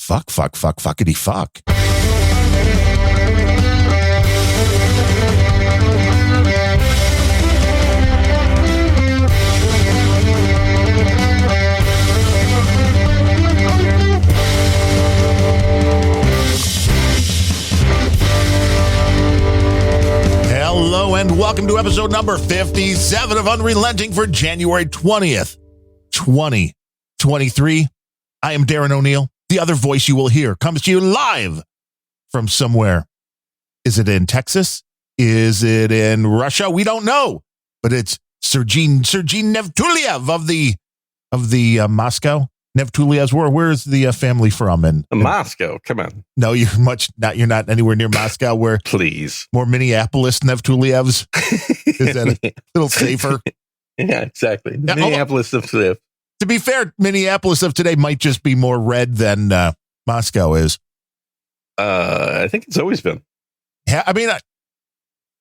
Fuckity fuck. Hello and welcome to episode number 57 of Unrelenting for January 20th, 2023. I am Darren O'Neill. The other voice you will hear comes to you live from somewhere. Is it in Texas? Is it in Russia? We don't know, but it's Sergey Nevtuliev of the Moscow. Nevtuliev's where is the family from? In Moscow. Come on. No, you're not anywhere near Moscow. Where please more Minneapolis Nevtulievs. Is that a little safer? Yeah, exactly. Minneapolis of today. To be fair, Minneapolis of today might just be more red than Moscow is. I think it's always been. Yeah, I mean,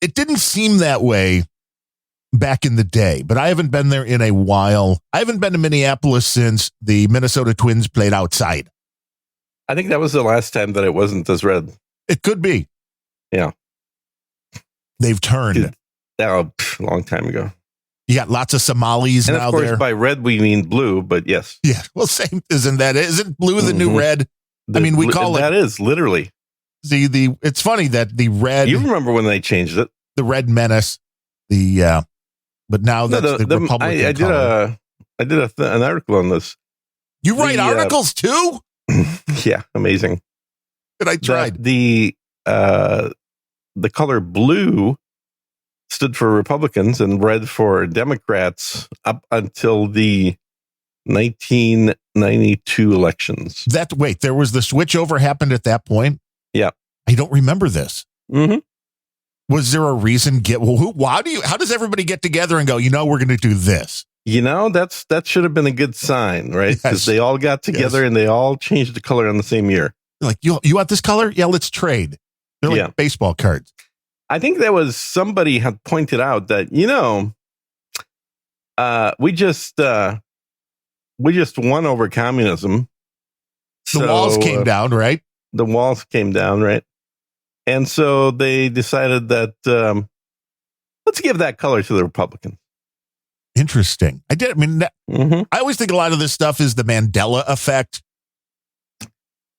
it didn't seem that way back in the day, but I haven't been there in a while. I haven't been to Minneapolis since the Minnesota Twins played outside. I think that was the last time that it wasn't as red. It could be. Yeah. They've turned. A long time ago. You got lots of Somalis and now of course, there. By red, we mean blue, but yes. Yeah, well, same. Isn't blue the new red? We call it. That is, literally. It's funny that the red. You remember when they changed it. The red menace. But now that's the Republican color. I did an article on this. You write articles too? Yeah, amazing. And I tried. The color blue stood for Republicans and red for Democrats up until the 1992 elections. There was the switchover happened at that point? Yeah. I don't remember this. Mm-hmm. Was there a reason? How does everybody get together and go, we're going to do this? That should have been a good sign, right? Because they all got together and they all changed the color on the same year. Like, you want this color? Yeah, let's trade. They're like baseball cards. I think that was somebody had pointed out that, we just won over communism. The walls came down, right? The walls came down, right? And so they decided that let's give that color to the Republicans. Interesting. I always think a lot of this stuff is the Mandela effect.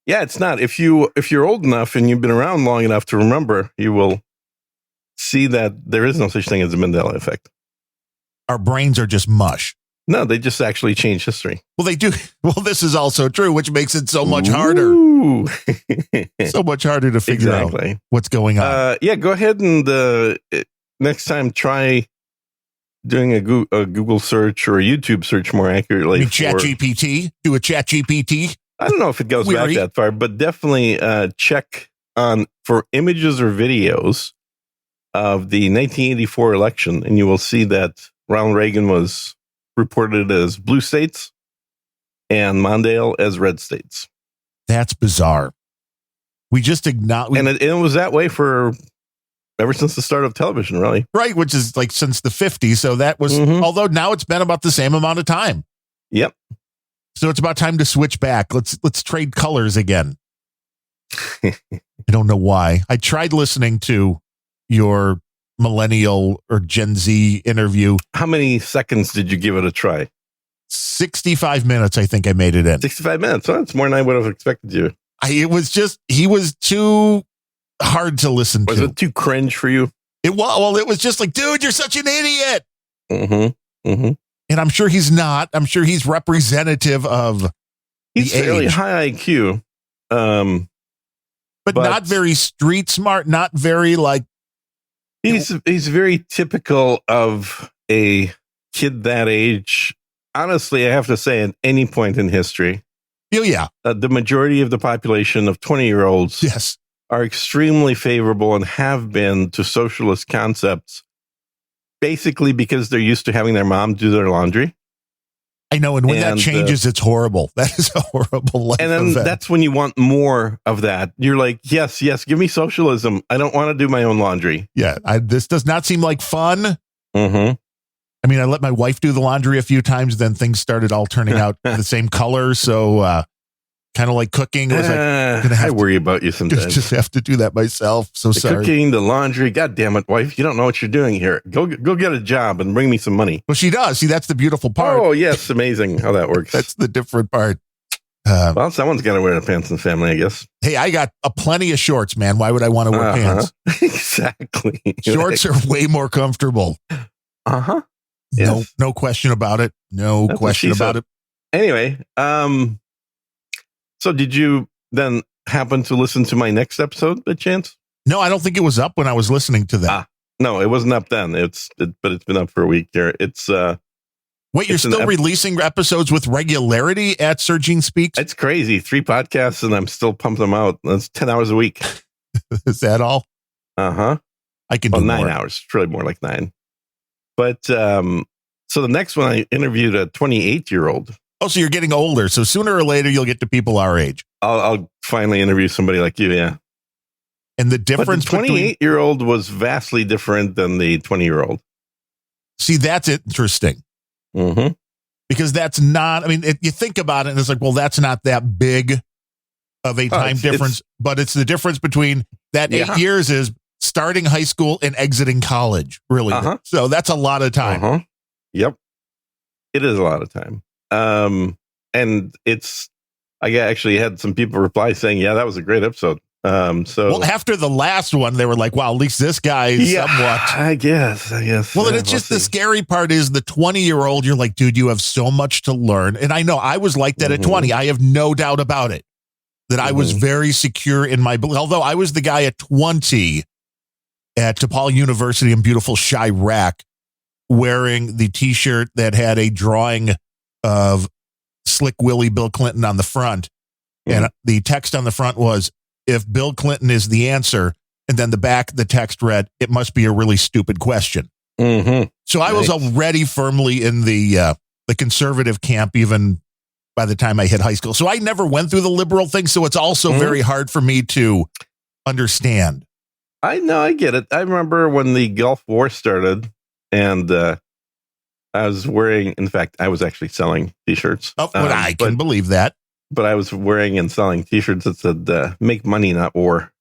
Yeah, it's not. If you're old enough and you've been around long enough to remember, you will see that there is no such thing as a Mandela effect. Our brains are just mush. No, they just actually change history. Well, they do. Well, this is also true, which makes it so much harder. So much harder to figure out what's going on. Go ahead and next time try doing a Google search or a YouTube search more accurately. ChatGPT? Do a ChatGPT? I don't know if it goes back that far, but definitely check for images or videos of the 1984 election, and you will see that Ronald Reagan was reported as blue states and Mondale as red states. That's bizarre. We just acknowledge, and it was that way for ever since the start of television, really. Right, which is like since the 50s. So that was, although now it's been about the same amount of time. Yep. So it's about time to switch back. Let's trade colors again. I don't know why. I tried listening to your millennial or Gen Z interview. How many seconds did you give it a try? 65 minutes, I think I made it in. 65 minutes. Huh? That's more than I would have expected you. He was too hard to listen to. Was it too cringe for you? It was just like, dude, you're such an idiot. Mm-hmm. Mm-hmm. And I'm sure he's not. I'm sure he's representative of he's fairly high IQ. But not very street smart, not very like. He's very typical of a kid that age. Honestly, I have to say, at any point in history. Oh, yeah. The majority of the population of 20-year-olds are extremely favorable and have been to socialist concepts, basically because they're used to having their mom do their laundry. I know, and when that changes, it's horrible. That is a horrible life and then event. That's when you want more of that. You're like, yes, give me socialism. I don't want to do my own laundry. Yeah, this does not seem like fun. Mm-hmm. I mean, I let my wife do the laundry a few times, then things started all turning out the same color. So Kind of like cooking. It was like, I worry about you sometimes. Just have to do that myself. So the sorry. Cooking, the laundry. God damn it, wife. You don't know what you're doing here. Go get a job and bring me some money. Well, she does. See, that's the beautiful part. Oh, yes. Amazing how that works. That's the different part. Well, someone's got to wear the pants in the family, I guess. Hey, I got plenty of shorts, man. Why would I want to wear pants? Exactly. Shorts are way more comfortable. Uh-huh. Yes. No question about it. No question about it. Anyway, so did you then happen to listen to my next episode by chance? No, I don't think it was up when I was listening to that. No, it wasn't up then. But it's been up for a week here. Wait, you're still releasing episodes with regularity at Surging Speaks? It's crazy. 3 podcasts and I'm still pumping them out. That's 10 hours a week. Is that all? Uh-huh. I can do 9 more. hours. It's really more like 9. But so the next one, I interviewed a 28-year-old. Oh, so you're getting older. So sooner or later, you'll get to people our age. I'll finally interview somebody like you, yeah. And the difference between... the 28-year-old was vastly different than the 20-year-old. See, that's interesting. Mm-hmm. Because that's not, I mean, you think about it and it's like, well, that's not that big of a time difference, but it's the difference between that 8 years is starting high school and exiting college, really. So that's a lot of time. Yep. It is a lot of time. And I actually had some people reply saying, yeah, that was a great episode. Well, after the last one, they were like, wow, at least this guy is somewhat. I guess. Well, and it's just the scary part is the 20-year-old, you're like, dude, you have so much to learn. And I know I was like that at 20. I have no doubt about it, that I was very secure in my, although I was the guy at 20 at DePaul University in beautiful Chirac wearing the T-shirt that had a drawing of Slick Willie Bill Clinton on the front. And the text on the front was, if Bill Clinton is the answer, and then the back, the text read, it must be a really stupid question. So I was already firmly in the conservative camp, even by the time I hit high school. So I never went through the liberal thing. So it's also very hard for me to understand. I know, I get it. I remember when the Gulf War started and I was wearing, in fact, I was actually selling T-shirts. Oh, but I can believe that. But I was wearing and selling T-shirts that said, make money, not war.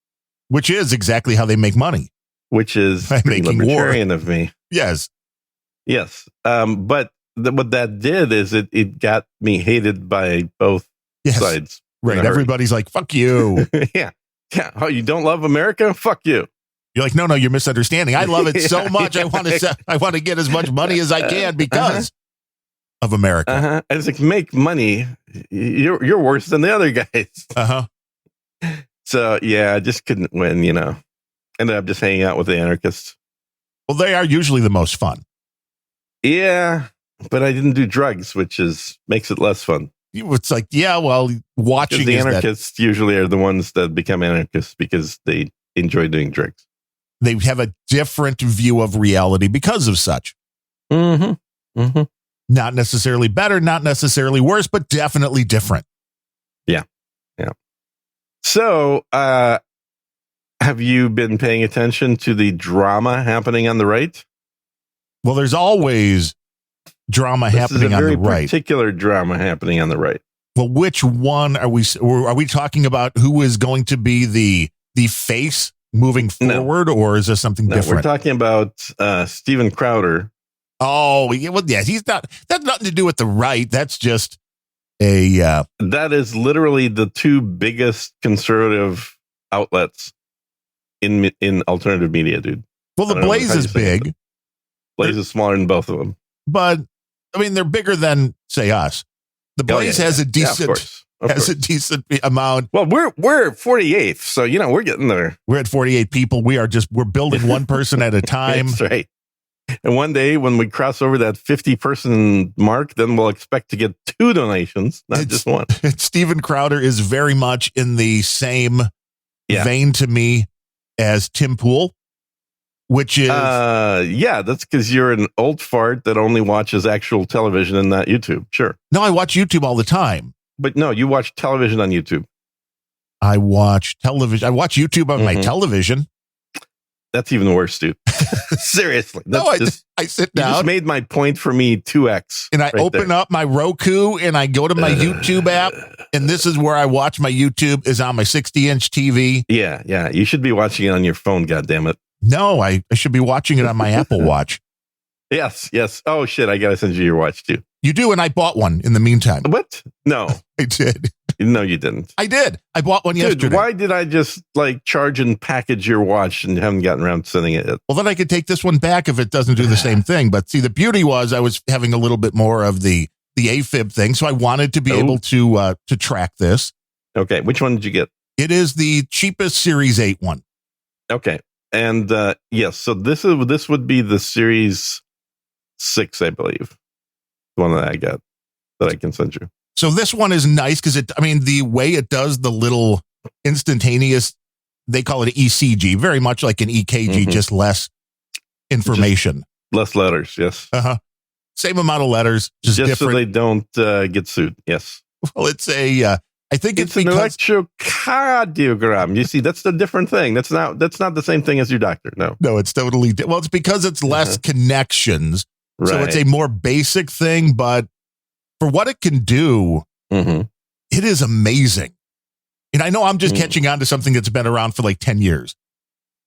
Which is exactly how they make money. Which is pretty libertarian of me. Yes. Yes. But what that did is it got me hated by both sides. Right. Everybody's like, fuck you. Yeah. Oh, you don't love America? Fuck you. You're like, no, you're misunderstanding. I love it so much. I want to get as much money as I can because of America. I was like, make money. You're worse than the other guys. So yeah, I just couldn't win. Ended up just hanging out with the anarchists. Well, they are usually the most fun. Yeah, but I didn't do drugs, which makes it less fun. It's like, watching the anarchists usually are the ones that become anarchists because they enjoy doing drugs. They have a different view of reality because of such. Not necessarily better, not necessarily worse, but definitely different. Yeah. So, have you been paying attention to the drama happening on the right? Well, there's always drama happening on the right. Very particular drama happening on the right. Well, which one are we talking about? Who is going to be the face moving forward, or is this something different? We're talking about Steven Crowder. Oh, yeah, he's not. That's nothing to do with the right. That's just a. That is literally the two biggest conservative outlets in alternative media, dude. Well, the Blaze is big. Blaze is smaller than both of them, but I mean they're bigger than say us. The Blaze has a decent. A decent amount. Well, we're 48th, so we're getting there. We're at 48 people. We're building one person at a time. That's right. And one day when we cross over that 50-person mark, then we'll expect to get 2 donations, not just one. Steven Crowder is very much in the same vein to me as Tim Pool, which is that's because you're an old fart that only watches actual television and not YouTube. Sure. No, I watch YouTube all the time. But no, you watch television on YouTube. I watch television. I watch YouTube on my television. That's even worse, dude. Seriously. I sit down. You just made my point for me 2x. And I open up my Roku and I go to my YouTube app. And this is where I watch my YouTube is on my 60-inch TV. Yeah. You should be watching it on your phone, goddammit. No, I should be watching it on my Apple Watch. Yes. Oh, shit. I got to send you your watch, too. You do, and I bought one in the meantime. What? No. I did. No, you didn't. I did. I bought one yesterday. Why did I just charge and package your watch and haven't gotten around to sending it? Well, then I could take this one back if it doesn't do the same thing. But see, the beauty was I was having a little bit more of the AFib thing, so I wanted to be able to track this. Okay, which one did you get? It is the cheapest Series 8 one. Okay, and yes, so this would be the Series 6, I believe, the one that I got that I can send you. So this one is nice because the way it does the little instantaneous, they call it ECG, very much like an EKG, just less information. Less letters, yes. Same amount of letters, just different. So they don't get sued, yes. Well, it's I think it's an electrocardiogram. You see, that's the different thing. That's not the same thing as your doctor, no. No, it's totally, well, it's because it's less connections. Right. So it's a more basic thing, but for what it can do, it is amazing. And I know I'm just catching on to something that's been around for like 10 years.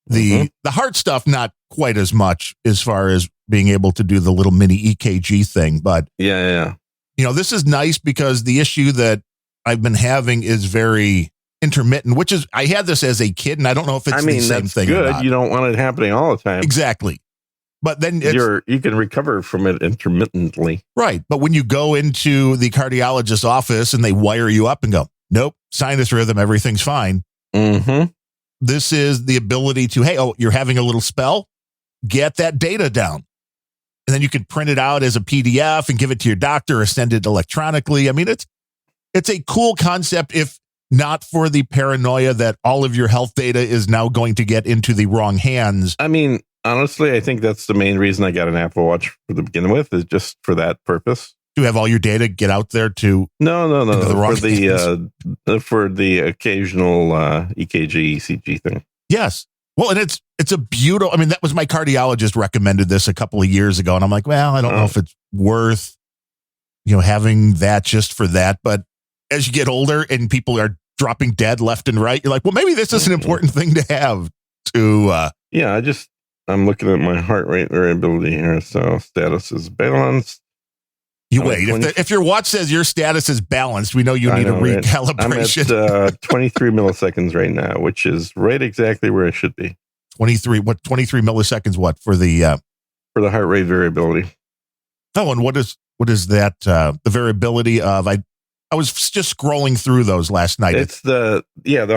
The heart stuff, not quite as much as far as being able to do the little mini EKG thing. But yeah. This is nice because the issue that I've been having is very intermittent, which is, I had this as a kid, and I don't know if it's the same thing good. or not. You don't want it happening all the time. Exactly. But then you can recover from it intermittently. Right. But when you go into the cardiologist's office and they wire you up and go, nope, sinus rhythm, everything's fine. This is the ability to, hey, you're having a little spell, get that data down. And then you can print it out as a PDF and give it to your doctor or send it electronically. I mean, it's a cool concept, if not for the paranoia that all of your health data is now going to get into the wrong hands. I mean, honestly, I think that's the main reason I got an Apple Watch to begin with, is just for that purpose. To have all your data get out there to no, for the occasional EKG, ECG thing. Yes. Well, and it's a beautiful, that was my cardiologist recommended this a couple of years ago. And I'm like, well, I don't know if it's worth, having that just for that. But as you get older and people are dropping dead left and right, you're like, well, maybe this is an important thing to have to, I'm looking at my heart rate variability here. So status is balanced. You wait. If your watch says your status is balanced, we know you need a recalibration. I'm at 23 milliseconds right now, which is right exactly where it should be. 23 milliseconds? What for the heart rate variability? Oh, and what is that? The variability of I was just scrolling through those last night. It's the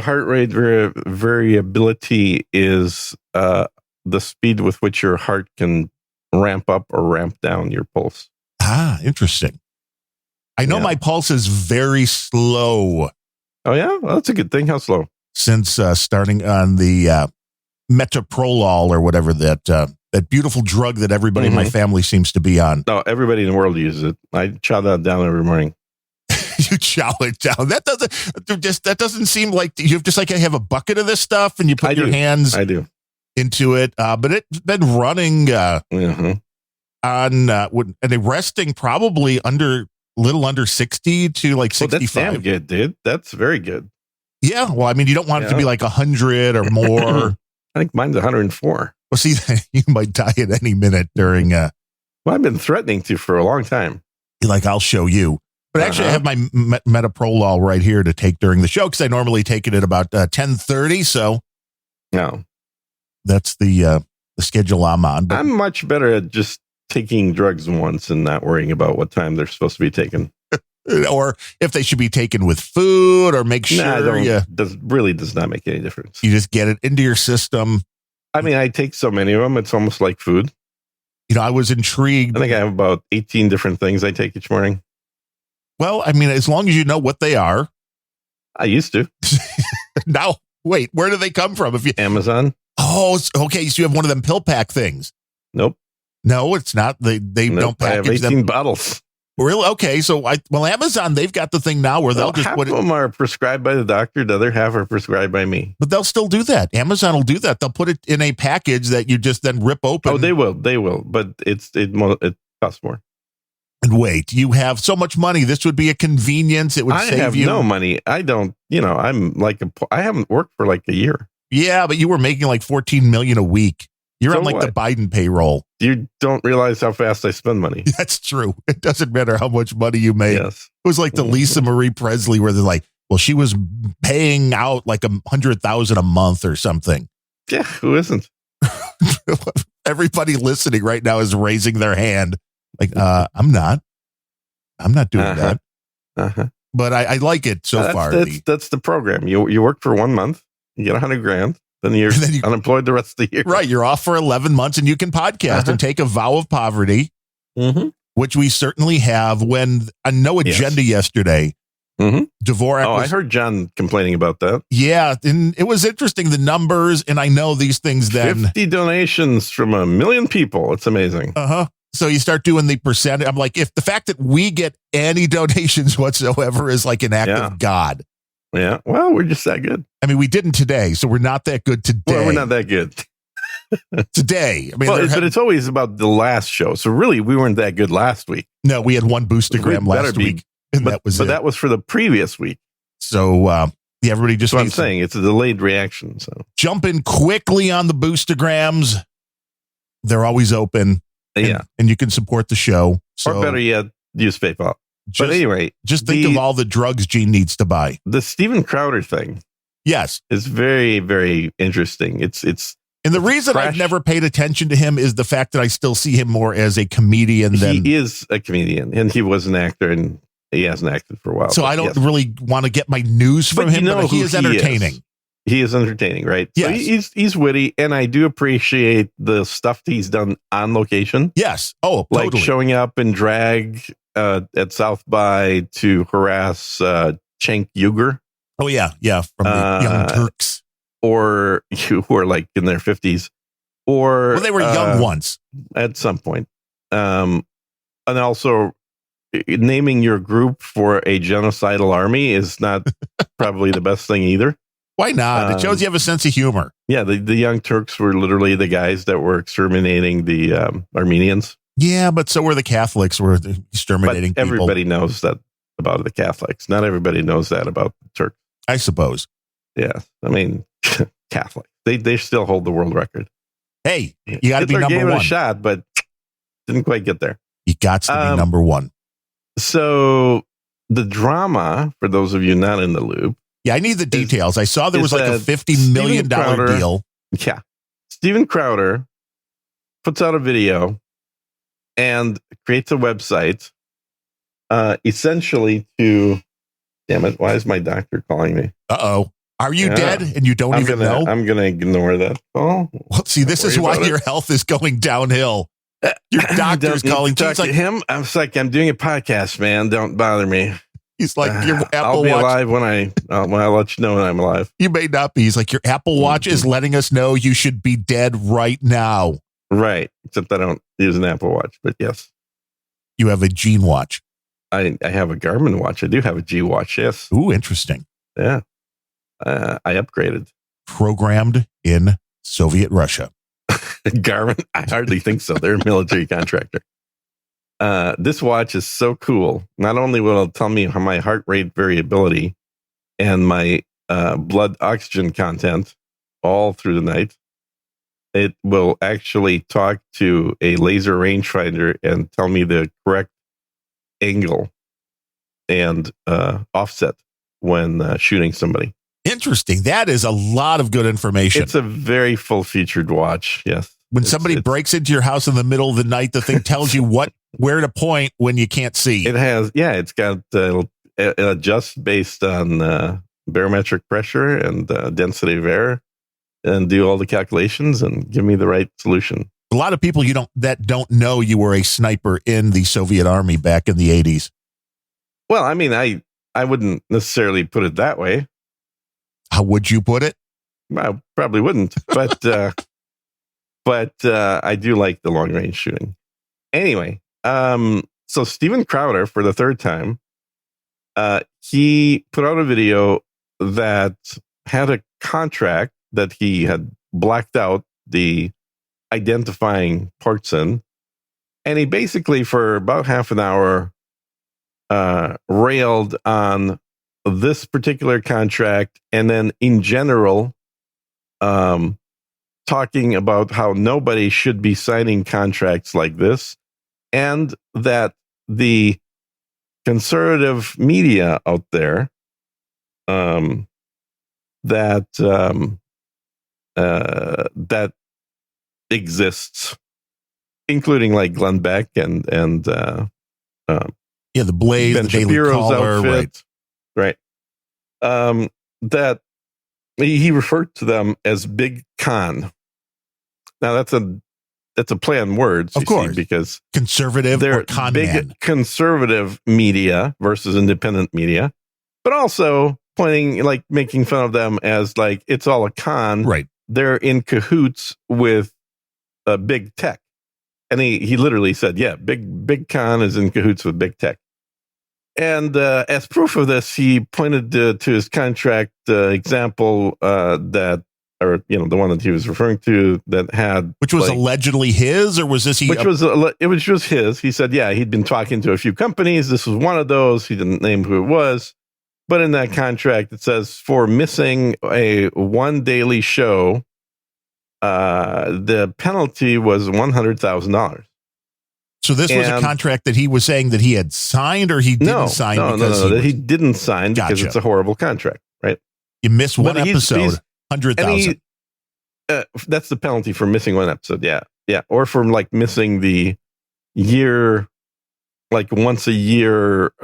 heart rate variability is the speed with which your heart can ramp up or ramp down your pulse. Ah, interesting. I know my pulse is very slow. Oh, yeah? Well, that's a good thing. How slow? Since starting on the metoprolol or whatever, that beautiful drug that everybody in my family seems to be on. No, everybody in the world uses it. I chow that down every morning. You chow it down. That doesn't seem like you just have a bucket of this stuff and you put your hands into it. But it's been running on and resting probably little under 60 to like 65. That's damn good, dude. That's very good. Yeah. Well, you don't want it to be like 100 or more. I think mine's 104. Well, see, you might die at any minute during. Well, I've been threatening to for a long time. I'll show you. But actually, I have my metoprolol right here to take during the show because I normally take it at about 10:30. So, no, that's the schedule I'm on. But I'm much better at just taking drugs once and not worrying about what time they're supposed to be taken, or if they should be taken with food, or make sure. Really does not make any difference. You just get it into your system. I take so many of them; it's almost like food. I was intrigued. I think I have about 18 different things I take each morning. Well, as long as you know what they are. I used to. Now, wait, where do they come from? Amazon. Oh, okay. So you have one of them pill pack things. Nope. No, it's not. They don't package I have 18 bottles. Really? Okay. So, Amazon, they've got the thing now where they'll just half put of them are prescribed by the doctor. The other half are prescribed by me. But they'll still do that. Amazon will do that. They'll put it in a package that you just then rip open. Oh, they will. But it costs more. And wait, you have so much money. This would be a convenience. It would save you. I have no money. I don't, I'm like, I haven't worked for like a year. Yeah, but you were making like $14 million a week. You're on like the Biden payroll. You don't realize how fast I spend money. That's true. It doesn't matter how much money you make. Yes. It was like the Lisa Marie Presley where they're like, well, she was paying out like $100,000 a month or something. Yeah, who isn't? Everybody listening right now is raising their hand. Like, I'm not doing that. But I like it so far. That's the program. You work for 1 month, you get $100,000. Then you're unemployed the rest of the year. Right. You're off for 11 months and you can podcast and take a vow of poverty, which we certainly have. When on No Agenda yesterday, Dvorak. I heard John complaining about that. Yeah. And it was interesting, the numbers. And I know these things then. 50 donations from 1 million people. It's amazing. So you start doing the percentage. I'm like, if the fact that we get any donations whatsoever is like an act of God. Yeah. Well, we're just that good. I mean, we didn't today, so we're not that good today. Well, we're not that good today. I mean, but it's always about the last show. So really, we weren't that good last week. No, we had one boostergram last week, and that was it. But that was for the previous week. So everybody just. So I'm saying it's a delayed reaction. So jump in quickly on the boostergrams. They're always open. And you can support the show. So, or better yet, use PayPal. But anyway, just think of all the drugs Gene needs to buy. The Steven Crowder thing, is very, very interesting. It's and the reason I've never paid attention to him is the fact that I still see him more as a comedian than he is a comedian, and he was an actor, and he hasn't acted for a while. So I don't really want to get my news from him. But he is entertaining. He is entertaining, right? Yes. So he's witty, and I do appreciate the stuff he's done on location. Yes. Oh, like totally. Showing up in drag at South by to harass Cenk Uygur. Oh yeah, from the Young Turks, or who are like in their 50s, or they were young once at some point. And also, naming your group for a genocidal army is not probably the best thing either. Why not? It shows you have a sense of humor. Yeah, the Young Turks were literally the guys that were exterminating the Armenians. Yeah, but so were the Catholics were exterminating people. Everybody knows that about the Catholics. Not everybody knows that about the Turks. I suppose. Yeah, I mean, Catholic. They still hold the world record. Hey, you got to be number gave one. It a shot, but didn't quite get there. You got to be number one. So the drama, for those of you not in the loop. Yeah, I need the details. I saw there was like a $50 million deal. Yeah. Steven Crowder puts out a video and creates a website essentially to... Damn it, why is my doctor calling me? Uh-oh. Are you dead and you don't know? I'm going to ignore that call. Well, see, this is why your health is going downhill. Your doctor's calling. Talk to him. I'm like, I'm doing a podcast, man. Don't bother me. He's like, your Apple I'll be Watch. Alive when I let you know when I'm alive. You may not be. He's like, your Apple Watch is letting us know you should be dead right now. Right. Except I don't use an Apple Watch, but yes. You have a Gene watch. I have a Garmin watch. I do have a G watch. Yes. Ooh, interesting. Yeah. I upgraded. Programmed in Soviet Russia. Garmin? I hardly think so. They're a military contractor. This watch is so cool. Not only will it tell me how my heart rate variability and my blood oxygen content all through the night, it will actually talk to a laser rangefinder and tell me the correct angle and offset when shooting somebody. Interesting. That is a lot of good information. It's a very full-featured watch. Yes. When somebody breaks into your house in the middle of the night, the thing tells you where to point when you can't see. It has, it's got it adjusts based on barometric pressure and density of air, and do all the calculations and give me the right solution. A lot of people that don't know you were a sniper in the Soviet Army back in the 80s. Well, I mean, I wouldn't necessarily put it that way. How would you put it? I probably wouldn't, but I do like the long range shooting. Anyway, So Steven Crowder, for the third time, he put out a video that had a contract that he had blacked out the identifying parts in. And he basically, for about half an hour, railed on this particular contract, and then in general, talking about how nobody should be signing contracts like this, and that the conservative media out there, that exists, including like Glenn Beck and the Blaze, Ben the Daily Shapiro's Caller, outfit, right? That he referred to them as Big Con. Now that's a play on words, of course, because conservative they're or con big man. Conservative media versus independent media, but also making fun of them as like it's all a con. Right? They're in cahoots with big tech, and he literally said, "Yeah, big con is in cahoots with big tech." And as proof of this, he pointed to his contract example the one that he was referring to that had, which was allegedly his, or was this it was just his. He said, yeah, he'd been talking to a few companies. This was one of those. He didn't name who it was, but in that contract, it says for missing one daily show, the penalty was $100,000. So this was a contract that he was saying that he had signed, or he didn't sign? No, that he didn't sign because it's a horrible contract, right? You miss one episode, 100,000. That's the penalty for missing one episode. Yeah, or for like missing the year, like once a year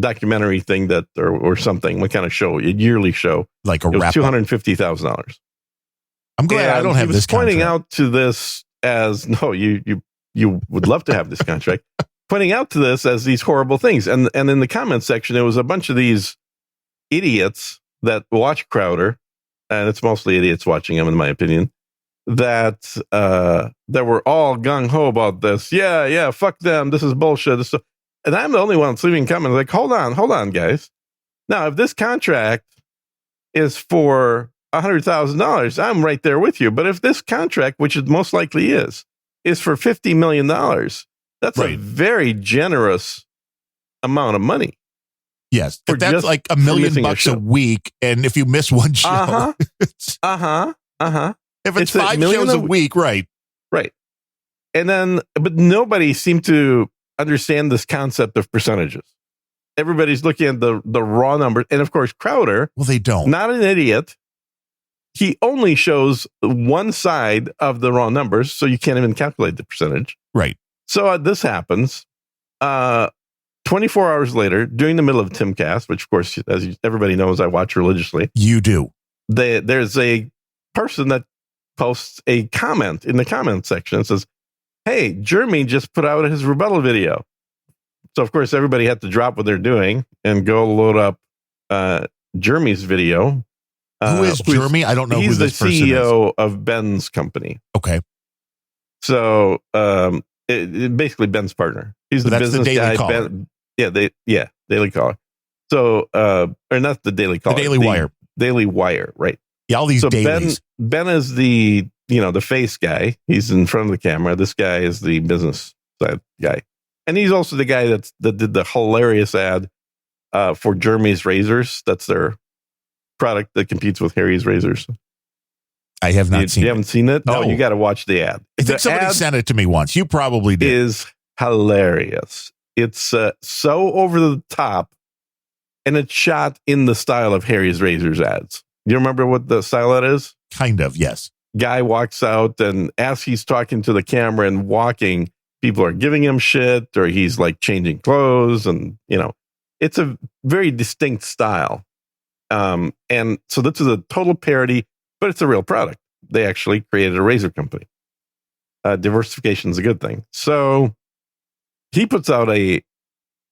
documentary thing that or something. What kind of show? A yearly show, like a wrap. $250,000. I'm glad I don't have this contract. Pointing out to this as no, you would love to have this contract. Pointing out to this as these horrible things, and in the comment section, it was a bunch of these idiots that watch Crowder, and it's mostly idiots watching him, in my opinion, that were all gung ho about this. Yeah, fuck them. This is bullshit. And I'm the only one that's leaving comments like, hold on, guys. Now, if this contract is for $100,000, I'm right there with you. But if this contract, which it most likely is for $50 million, that's a very generous amount of money. Yes, if that's like $1 million a week, and if you miss one show, if it's 5 shows a week, right, and then, but nobody seemed to understand this concept of percentages. Everybody's looking at the raw numbers, and of course, Crowder, well, they don't, not an idiot. He only shows one side of the raw numbers, so you can't even calculate the percentage. Right. So this happens. 24 hours later, during the middle of Timcast, which, of course, as everybody knows, I watch religiously. You do. There's a person that posts a comment in the comment section and says, hey, Jeremy just put out his rebuttal video. So, of course, everybody had to drop what they're doing and go load up Jeremy's video. Who is Jeremy? I don't know who this person is. He's the CEO of Ben's company. Okay. So, basically Ben's partner. He's the business guy. Ben, Daily Caller. So, or not the Daily Caller. The Daily Wire. Daily Wire, right. Yeah, all these dailies. Ben is the face guy. He's in front of the camera. This guy is the business side guy. And he's also the guy that did the hilarious ad for Jeremy's Razors. That's their product that competes with Harry's Razors. I have not seen it. You haven't seen it? No. Oh, you got to watch the ad. I think somebody sent it to me once. You probably did. It is hilarious. It's so over the top, and it's shot in the style of Harry's Razors ads. Do you remember what the style that is? Kind of, yes. Guy walks out, and as he's talking to the camera and walking, people are giving him shit, or he's like changing clothes, and it's a very distinct style. And so this is a total parody, but it's a real product. They actually created a razor company. Diversification is a good thing. So he puts out a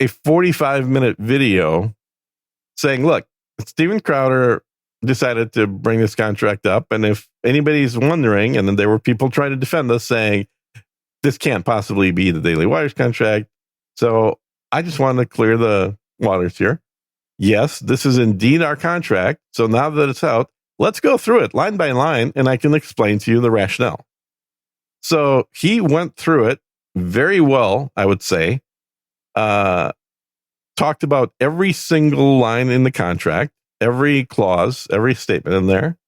45-minute video saying, look, Steven Crowder decided to bring this contract up. And if anybody's wondering, and then there were people trying to defend us saying, this can't possibly be the Daily Wire's contract. So I just wanted to clear the waters here. Yes, this is indeed our contract. So now that it's out, let's go through it line by line, and I can explain to you the rationale. So he went through it very well, I would say. Talked about every single line in the contract, every clause, every statement in there,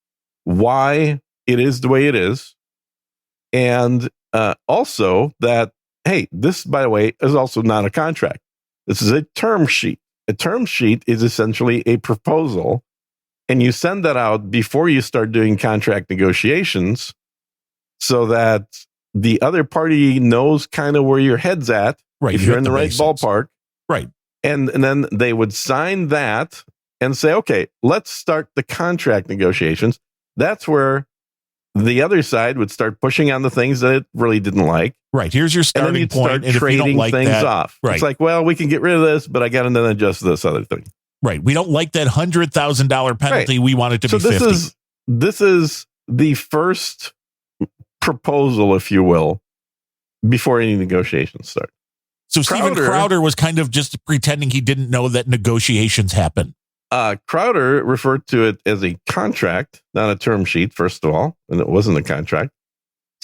why it is the way it is. And also that, hey, this, by the way, is also not a contract. This is a term sheet. A term sheet is essentially a proposal, and you send that out before you start doing contract negotiations so that the other party knows kind of where your head's at, right? If you're in the right basics. ballpark. Right. And then they would sign that and say, okay, let's start the contract negotiations. That's where the other side would start pushing on the things that it really didn't like. Right. Here's your starting point. And trading if you don't like things off. Right. It's like, well, we can get rid of this, but I got to then adjust this other thing. Right. We don't like that $100,000 penalty. Right. We want it to be 50. This is the first proposal, if you will, before any negotiations start. So Steven Crowder was kind of just pretending he didn't know that negotiations happen. Crowder referred to it as a contract, not a term sheet, first of all, and it wasn't a contract.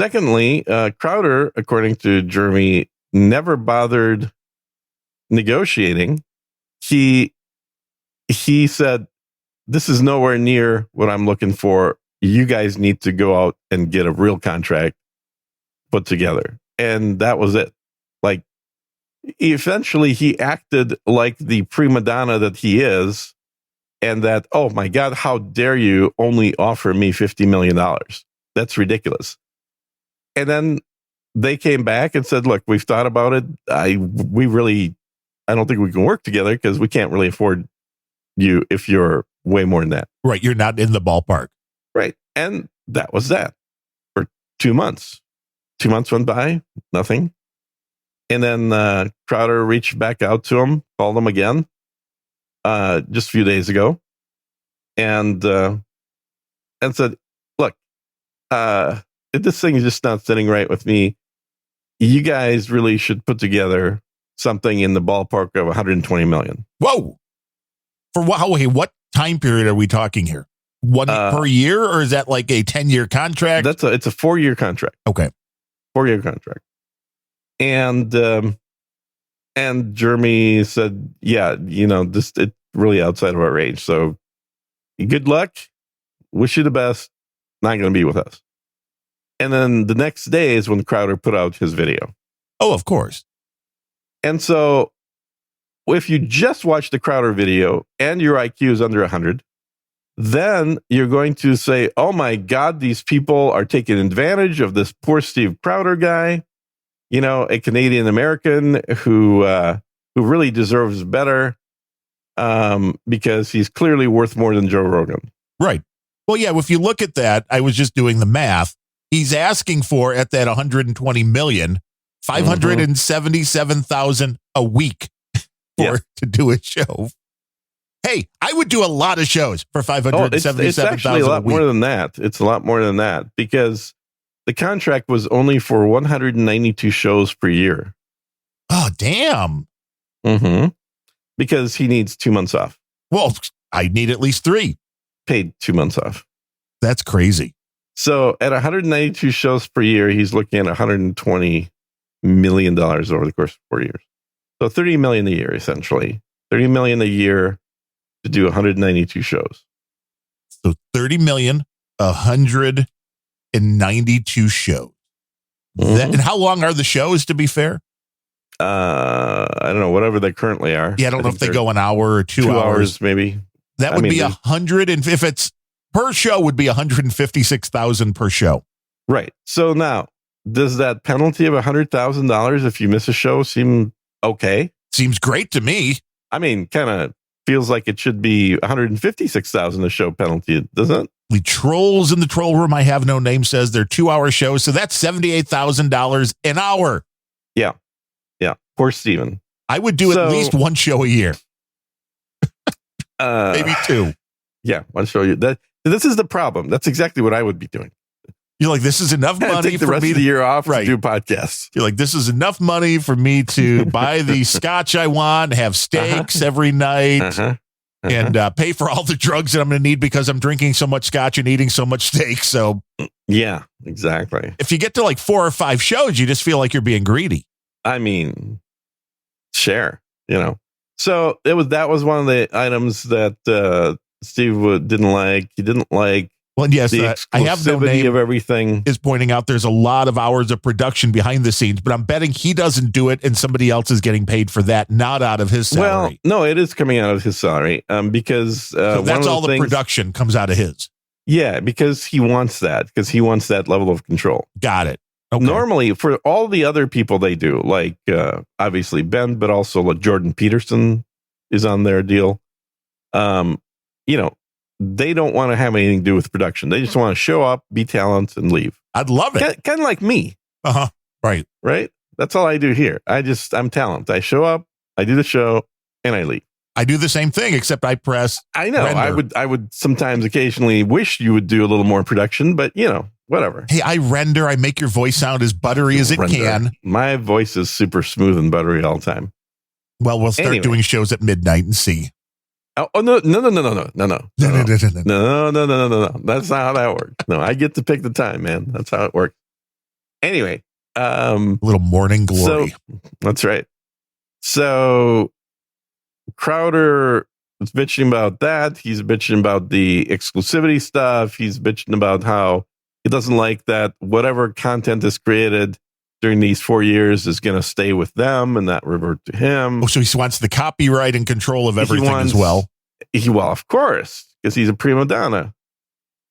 Secondly, Crowder, according to Jeremy, never bothered negotiating. He said, this is nowhere near what I'm looking for. You guys need to go out and get a real contract put together. And that was it. Like, eventually he acted like the prima donna that he is. And that, oh my God, how dare you only offer me $50 million? That's ridiculous. And then they came back and said, look, we've thought about it. I don't think we can work together because we can't really afford you if you're way more than that. Right. You're not in the ballpark. Right. And that was that for 2 months. 2 months went by, nothing. And then Crowder reached back out to him, called him again. Just a few days ago, and said, look, this thing is just not sitting right with me. You guys really should put together something in the ballpark of $120 million. Whoa. For what time period are we talking here? One per year, or is that like a 10-year contract? It's a 4-year contract. Okay. 4-year contract. And Jeremy said, yeah, it's really outside of our range. So good luck. Wish you the best. Not going to be with us. And then the next day is when Crowder put out his video. Oh, of course. And so if you just watch the Crowder video and your IQ is under 100, then you're going to say, oh my God, these people are taking advantage of this poor Steve Crowder guy. A Canadian American who really deserves better because he's clearly worth more than Joe Rogan. Right. Well, yeah, if you look at that, I was just doing the math. He's asking for, at that $120 million, $577,000 a week to do a show. Hey, I would do a lot of shows for $577,000 it's actually a lot more than that. It's a lot more than that because the contract was only for 192 shows per year. Oh, damn. Mm-hmm. Because he needs 2 months off. Well, I need at least 3. Paid 2 months off. That's crazy. So at 192 shows per year, he's looking at $120 million over the course of 4 years. So $30 million a year, essentially. $30 million a year to do 192 shows. So $30 million, 192 shows. Mm-hmm. And how long are the shows, to be fair? I don't know, whatever they currently are. Yeah, I don't know if they go an hour or 2 hours. Maybe. That would be 100, and if it's per show, would be 156,000 per show. Right. So now, does that penalty of $100,000 if you miss a show seem okay? Seems great to me. I mean, kind of feels like it should be $156,000 a show penalty, doesn't it? The trolls in the troll room, I have no name, says they're 2-hour shows, so that's $78,000 an hour. Yeah. Yeah. Poor Steven. I would do at least one show a year. Maybe 2. Yeah, I'll show you that. This is the problem. That's exactly what I would be doing. You're like, this is enough money take the for rest me of the year off right. to do podcasts. You're like, this is enough money for me to buy the scotch I want, have steaks every night, and pay for all the drugs that I'm going to need because I'm drinking so much scotch and eating so much steak. So yeah, exactly. If you get to like 4 or 5 shows, you just feel like you're being greedy. I mean, share, So that was one of the items that Steve didn't like. He didn't like. Well, yes, the I have no name of everything. Is pointing out there's a lot of hours of production behind the scenes, but I'm betting he doesn't do it and somebody else is getting paid for that, not out of his salary. Well, no, it is coming out of his salary because so that's all the production comes out of his. Yeah, because he wants that level of control. Got it. Okay. Normally, for all the other people they do, like obviously Ben, but also like Jordan Peterson is on their deal. They don't want to have anything to do with production. They just want to show up, be talent, and leave. I'd love it. Kind of like me. Right. Right. That's all I do here. I'm talent. I show up, I do the show, and I leave. I do the same thing, except I press. I know. Render. I would sometimes occasionally wish you would do a little more production, but whatever. Hey, I render. I make your voice sound as buttery as it can. My voice is super smooth and buttery all the time. Well, we'll start doing shows at midnight and see. Oh no! That's not how that works. No, I get to pick the time, man. That's how it works. Anyway, a little morning glory. So, that's right. So Crowder is bitching about that. He's bitching about the exclusivity stuff. He's bitching about how he doesn't like that whatever content is created during these 4 years is going to stay with them and not revert to him. Oh, so he wants the copyright and control of everything as well. Well, of course, because he's a prima donna.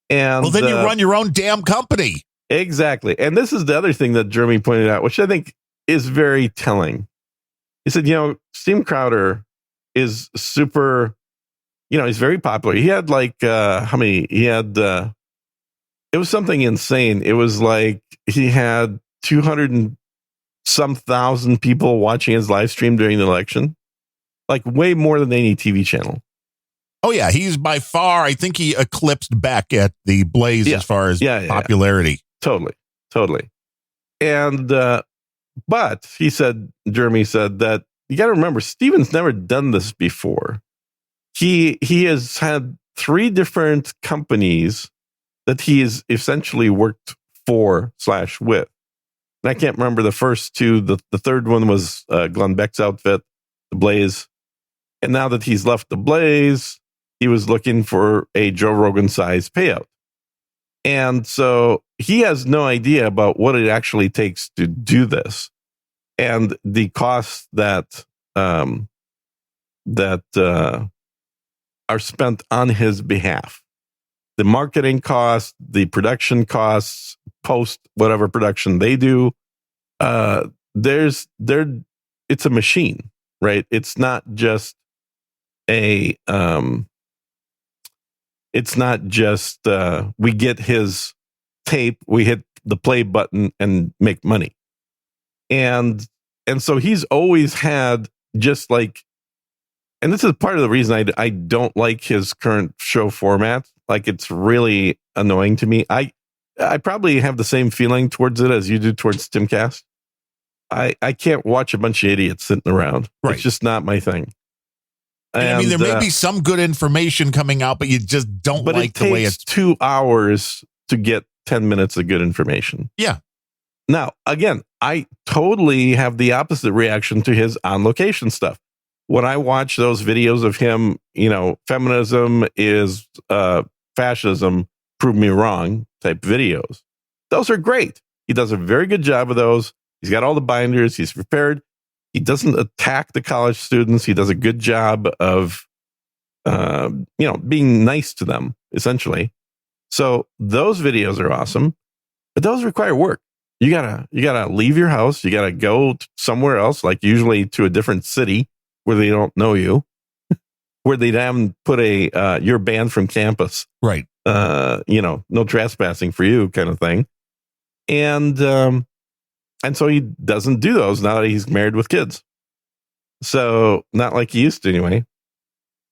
And well, then you run your own damn company. Exactly. And this is the other thing that Jeremy pointed out, which I think is very telling. He said, Steve Crowder is super, he's very popular. He had like, how many? He had, it was something insane. It was like he had 200 and some thousand people watching his live stream during the election, like way more than any TV channel. Oh yeah, he's by far. I think he eclipsed Beck at the Blaze as far as popularity. Totally. And but Jeremy said that you got to remember, Steven's never done this before. He has had 3 different companies that he has essentially worked for/with. And I can't remember the first 2. The third one was Glenn Beck's outfit, the Blaze. And now that he's left the Blaze, he was looking for a Joe Rogan size payout. And so he has no idea about what it actually takes to do this and the costs that are spent on his behalf. The marketing costs, the production costs, post whatever production they do. It's a machine, right? It's not just we get his tape, we hit the play button and make money. And so he's always had just like, and this is part of the reason I don't like his current show format. Like, it's really annoying to me. I probably have the same feeling towards it as you do towards Timcast. I can't watch a bunch of idiots sitting around. Right. It's just not my thing. And, I mean, there may be some good information coming out, but you just don't like the way it's 2 hours to get 10 minutes of good information. Yeah. Now, again, I totally have the opposite reaction to his on location stuff. When I watch those videos of him, feminism is fascism, prove me wrong type videos. Those are great. He does a very good job of those. He's got all the binders. He's prepared. He doesn't attack the college students. He does a good job of, being nice to them, essentially. So those videos are awesome, but those require work. You gotta leave your house. You gotta go somewhere else, like usually to a different city where they don't know you, where they haven't put you're banned from campus, right? No trespassing for you, kind of thing. And so he doesn't do those now that he's married with kids. So not like he used to anyway.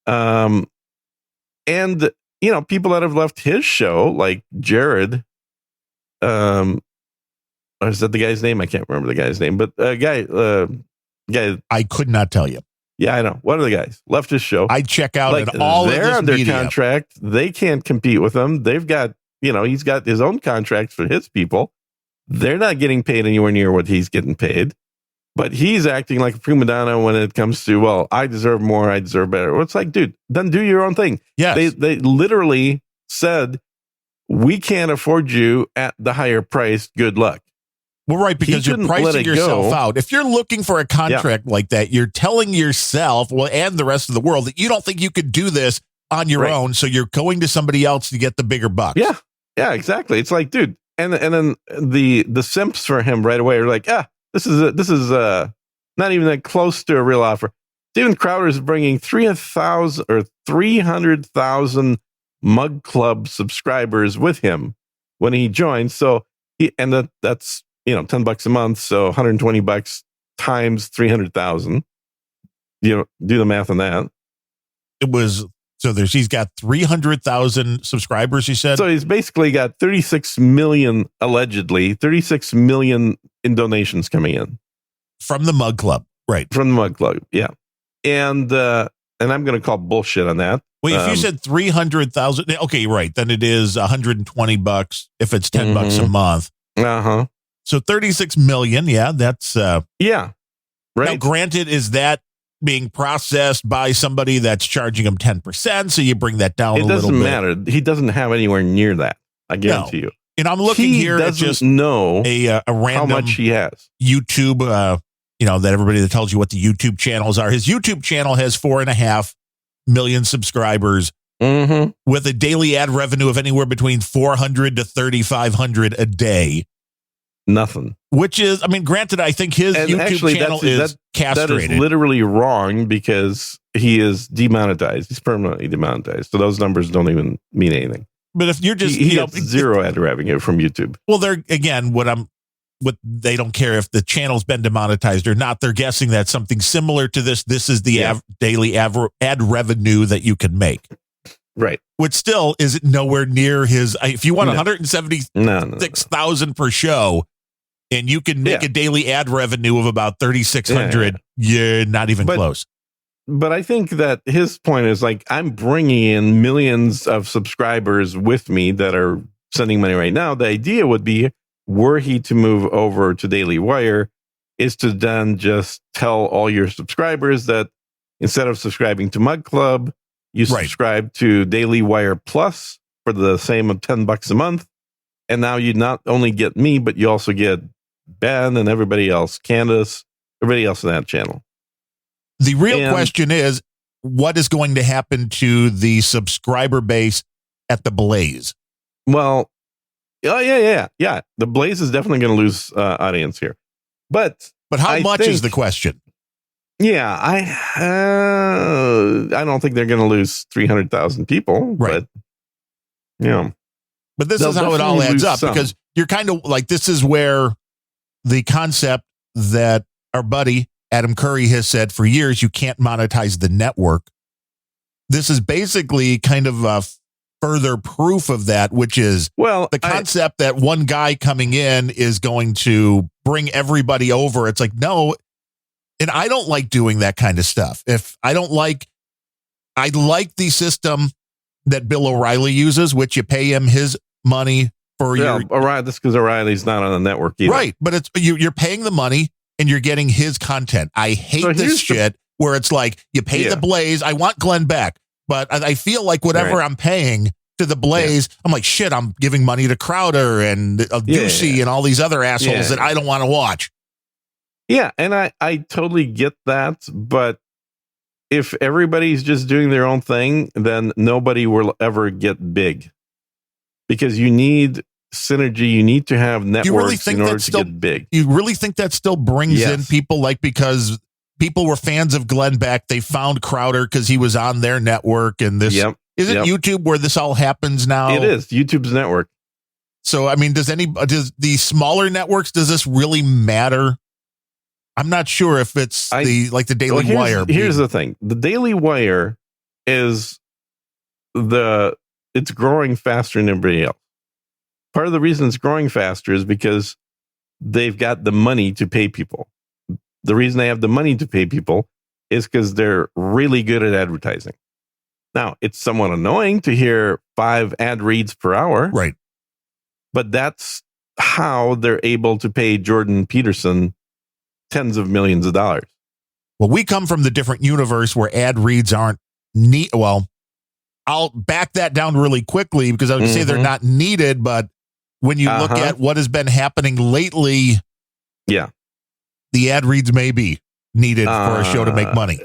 And people that have left his show, like Jared, or is that the guy's name? I can't remember the guy's name, but guy. I could not tell you. Yeah, I know. What are the guys? Left his show. I check out at all of this they're under media. contract. They can't compete with him. They've got, he's got his own contracts for his people. They're not getting paid anywhere near what he's getting paid. But he's acting like a prima donna when it comes to, well, I deserve more, I deserve better. Well, it's like, dude, then do your own thing. Yes. They literally said, we can't afford you at the higher price. Good luck. Well, right, because you're pricing yourself out. If you're looking for a contract like that, you're telling yourself, and the rest of the world, that you don't think you could do this on your own, so you're going to somebody else to get the bigger bucks. Yeah, exactly. It's like, dude, and then the simps for him right away are like, this is not even that close to a real offer. Steven Crowder is bringing 300,000 Mug Club subscribers with him when he joined. So that's $10 a month, so $120 times 300,000. Do the math on that. He's got 300,000 subscribers, he said. So he's basically got 36 million, allegedly 36 million in donations coming in from the Mug Club, right? From the Mug Club, yeah. And I'm going to call bullshit on that. Well, if you said 300,000, okay, right, then it is $120 if it's $10 a month. So 36 million, yeah, that's right. Now, granted, is that being processed by somebody that's charging him 10%? So you bring that down a little bit. It doesn't matter. He doesn't have anywhere near that. I guarantee you. And I'm looking here at just know a random how much he has. YouTube, that everybody that tells you what the YouTube channels are. His YouTube channel has 4.5 million subscribers with a daily ad revenue of anywhere between $400 to $3,500 a day. Nothing. Which is, granted, I think his YouTube channel is castrated. That is literally wrong because he is demonetized. He's permanently demonetized. So those numbers don't even mean anything. But if you're just, he gets zero ad revenue from YouTube. Well, they're, again, they don't care if the channel's been demonetized or not. They're guessing that something similar to this is the daily ad revenue that you can make. Right. Which still is nowhere near his, if you want 176,000 per show, and you can make a daily ad revenue of about 3,600, you're not even close. But I think that his point is like, I'm bringing in millions of subscribers with me that are sending money right now. The idea would be, were he to move over to Daily Wire, is to then just tell all your subscribers that instead of subscribing to Mug Club, you subscribe to Daily Wire Plus for the same of $10 a month. And now you not only get me, but you also get Ben and everybody else, Candace, everybody else in that channel. The real question is, what is going to happen to the subscriber base at the Blaze? Well, yeah. The Blaze is definitely going to lose audience here. But how much is the question? Yeah, I don't think they're going to lose 300,000 people. Right. But, But this is how it all adds up, because you're kind of like, this is where the concept that our buddy Adam Curry has said for years, you can't monetize the network. This is basically kind of a further proof of that, which is the concept that one guy coming in is going to bring everybody over. It's like, no. And I don't like doing that kind of stuff. I like the system that Bill O'Reilly uses, which you pay him his money for your. O'Reilly, that's because O'Reilly's not on the network either. Right. But it's you're paying the money and you're getting his content. I hate this shit where it's like you pay the Blaze. I want Glenn Beck, but I feel like whatever I'm paying to the Blaze, I'm like, shit, I'm giving money to Crowder and Ducey and all these other assholes that I don't want to watch. Yeah, and I totally get that, but if everybody's just doing their own thing, then nobody will ever get big. Because you need synergy, you need to have networks in order to get big. You really think that still brings in people, like, because people were fans of Glenn Beck, they found Crowder because he was on their network, and this is it YouTube where this all happens now? It is YouTube's network. So does the smaller networks, does this really matter? I'm not sure if it's the Daily Wire. Here's the thing. The Daily Wire is it's growing faster than everybody else. part of the reason it's growing faster is because they've got the money to pay people. The reason they have the money to pay people is because they're really good at advertising. Now, it's somewhat annoying to hear 5 ad reads per hour. Right. But that's how they're able to pay Jordan Peterson tens of millions of dollars. Well, we come from the different universe where ad reads aren't neat. Well, I'll back that down really quickly because I would say they're not needed. But when you look at what has been happening lately, the ad reads may be needed for a show to make money.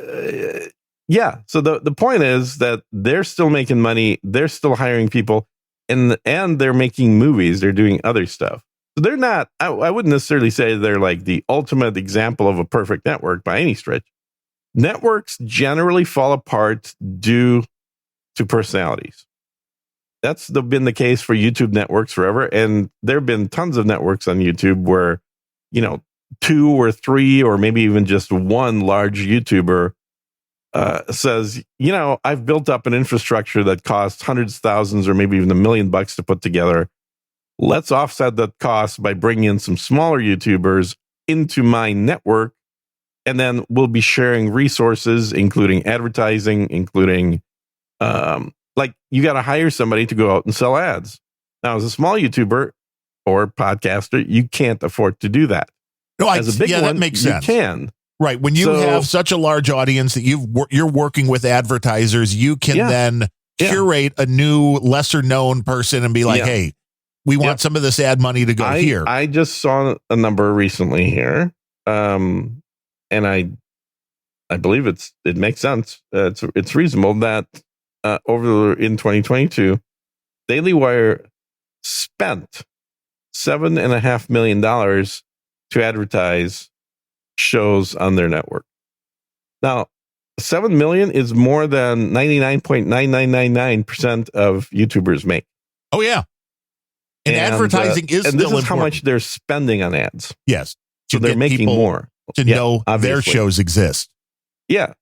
Yeah. So the point is that they're still making money. They're still hiring people and they're making movies. They're doing other stuff. So they're not, I wouldn't necessarily say they're like the ultimate example of a perfect network by any stretch. Networks generally fall apart due to personalities. That's been the case for YouTube networks forever. And there have been tons of networks on YouTube where, 2 or 3 or maybe even just one large YouTuber says, I've built up an infrastructure that costs hundreds of thousands or maybe even $1 million to put together. Let's offset that cost by bringing in some smaller YouTubers into my network. And then we'll be sharing resources, including advertising, including you got to hire somebody to go out and sell ads. Now, as a small YouTuber or podcaster, you can't afford to do that. No, as a big one, that makes sense. You can. Right. When you have such a large audience that you're working with advertisers, you can then curate a new, lesser known person and be like, hey, we want some of this ad money to go here. I just saw a number recently here. And I believe it makes sense. It's reasonable that in 2022, Daily Wire spent $7.5 million to advertise shows on their network. Now, $7 million is more than 99.9999% of YouTubers make. Oh yeah, and advertising is and still this is important. how much they're spending on ads. Yes, so they're making more to know their shows exist. Yeah,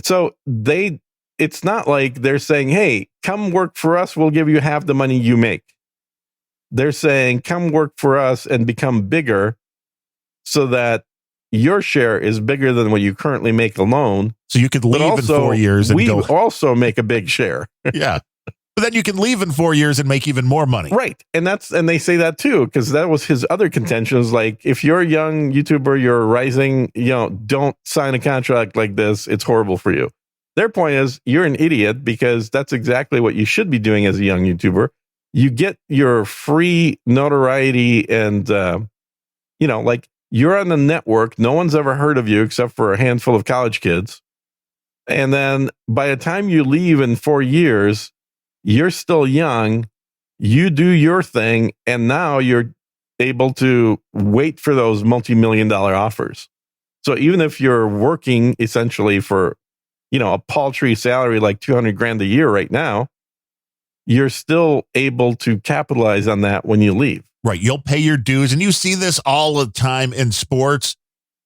so it's not like they're saying, "Hey, come work for us. We'll give you half the money you make." They're saying, "Come work for us and become bigger, so that your share is bigger than what you currently make alone. So you could leave in 4 years and we also make a big share." Yeah. But then you can leave in 4 years and make even more money. Right. And they say that too, because that was his other contention is like, if you're a young YouTuber, you're rising, don't sign a contract like this. It's horrible for you. Their point is you're an idiot because that's exactly what you should be doing as a young YouTuber. You get your free notoriety and, you're on the network. No one's ever heard of you except for a handful of college kids. And then by the time you leave in 4 years, you're still young. You do your thing. And now you're able to wait for those multi-million-dollar offers. So even if you're working essentially for, a paltry salary, like $200,000 a year right now, you're still able to capitalize on that when you leave. Right. You'll pay your dues. And you see this all the time in sports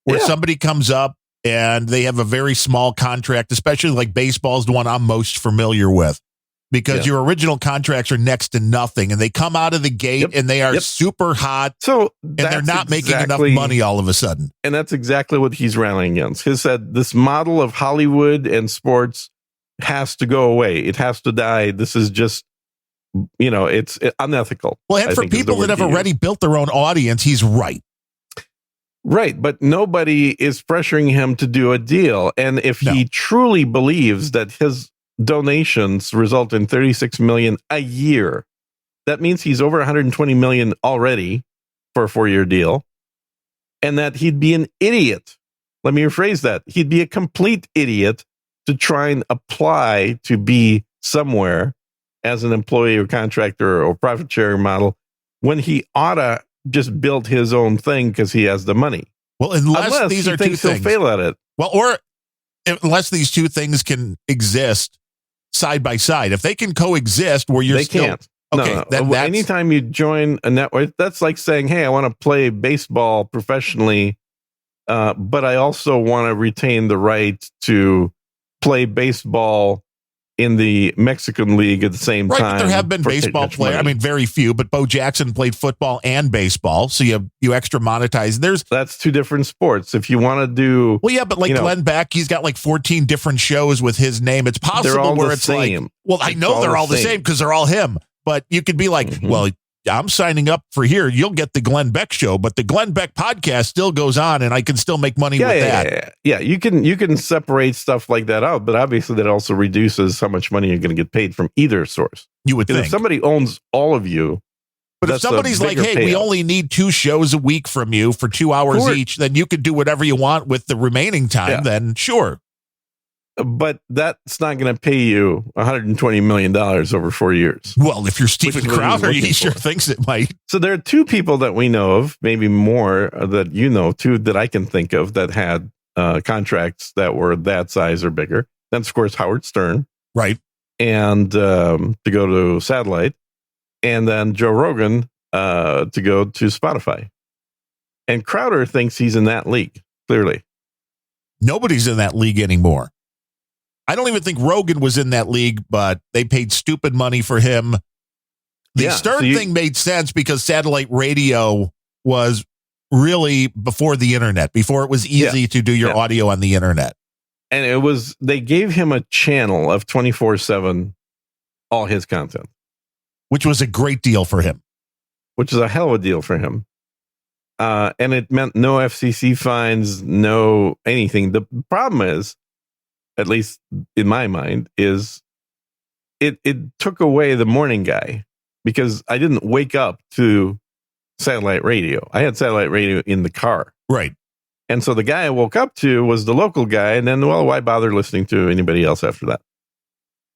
where somebody comes up and they have a very small contract, especially like baseball is the one I'm most familiar with, because your original contracts are next to nothing and they come out of the gate and they are super hot. So and they're not making enough money all of a sudden. And that's exactly what he's rallying against. He said this model of Hollywood and sports has to go away. It has to die. This is just, it's unethical. Well, and for people that have already built their own audience, he's right. Right. But nobody is pressuring him to do a deal. And if he truly believes that his donations result in $36 million a year, that means he's over $120 million already for a 4-year deal. And that he'd be an idiot. Let me rephrase that. He'd be a complete idiot to try and apply to be somewhere as an employee or contractor or profit sharing model when he oughta just build his own thing because he has the money. Well, unless these are two things. He'll fail at it. Well, or unless these two things can exist side by side. If they can coexist where you're can't. Okay, no. Anytime you join a network, that's like saying, hey, I want to play baseball professionally, but I also want to retain the right to play baseball in the Mexican League at the same time. Right, but there have been baseball players. I mean, very few, but Bo Jackson played football and baseball, so you extra monetize. That's two different sports. If you want to do, well, yeah, but like Glenn Beck, he's got like 14 different shows with his name. It's possible where it's same. Like, well, I know they're all the same because they're all him. But you could be like, well, I'm signing up for here. You'll get the Glenn Beck show, but the Glenn Beck podcast still goes on, and I can still make money with that. Yeah, you can separate stuff like that out, but obviously that also reduces how much money you're going to get paid from either source. You would think if somebody owns all of you, but if somebody's like, "Hey, we only need 2 shows a week from you for 2 hours each," then you could do whatever you want with the remaining time. Then sure. But that's not going to pay you $120 million over 4 years. Well, if you're Steven Crowder, he sure thinks it might. So there are 2 people that we know of, maybe more that you know, 2 that I can think of that had contracts that were that size or bigger. That's, of course, Howard Stern. Right. And to go to satellite. And then Joe Rogan to go to Spotify. And Crowder thinks he's in that league, clearly. Nobody's in that league anymore. I don't even think Rogan was in that league, but they paid stupid money for him. The Stern thing made sense because satellite radio was really before the internet, before it was easy to do your audio on the internet. And they gave him a channel of 24/7, all his content. Which was a great deal for him. Which is a hell of a deal for him. And it meant no FCC fines, no anything. The problem is, at least in my mind, is it took away the morning guy because I didn't wake up to satellite radio. I had satellite radio in the car. Right. And so the guy I woke up to was the local guy. And then, well, why bother listening to anybody else after that?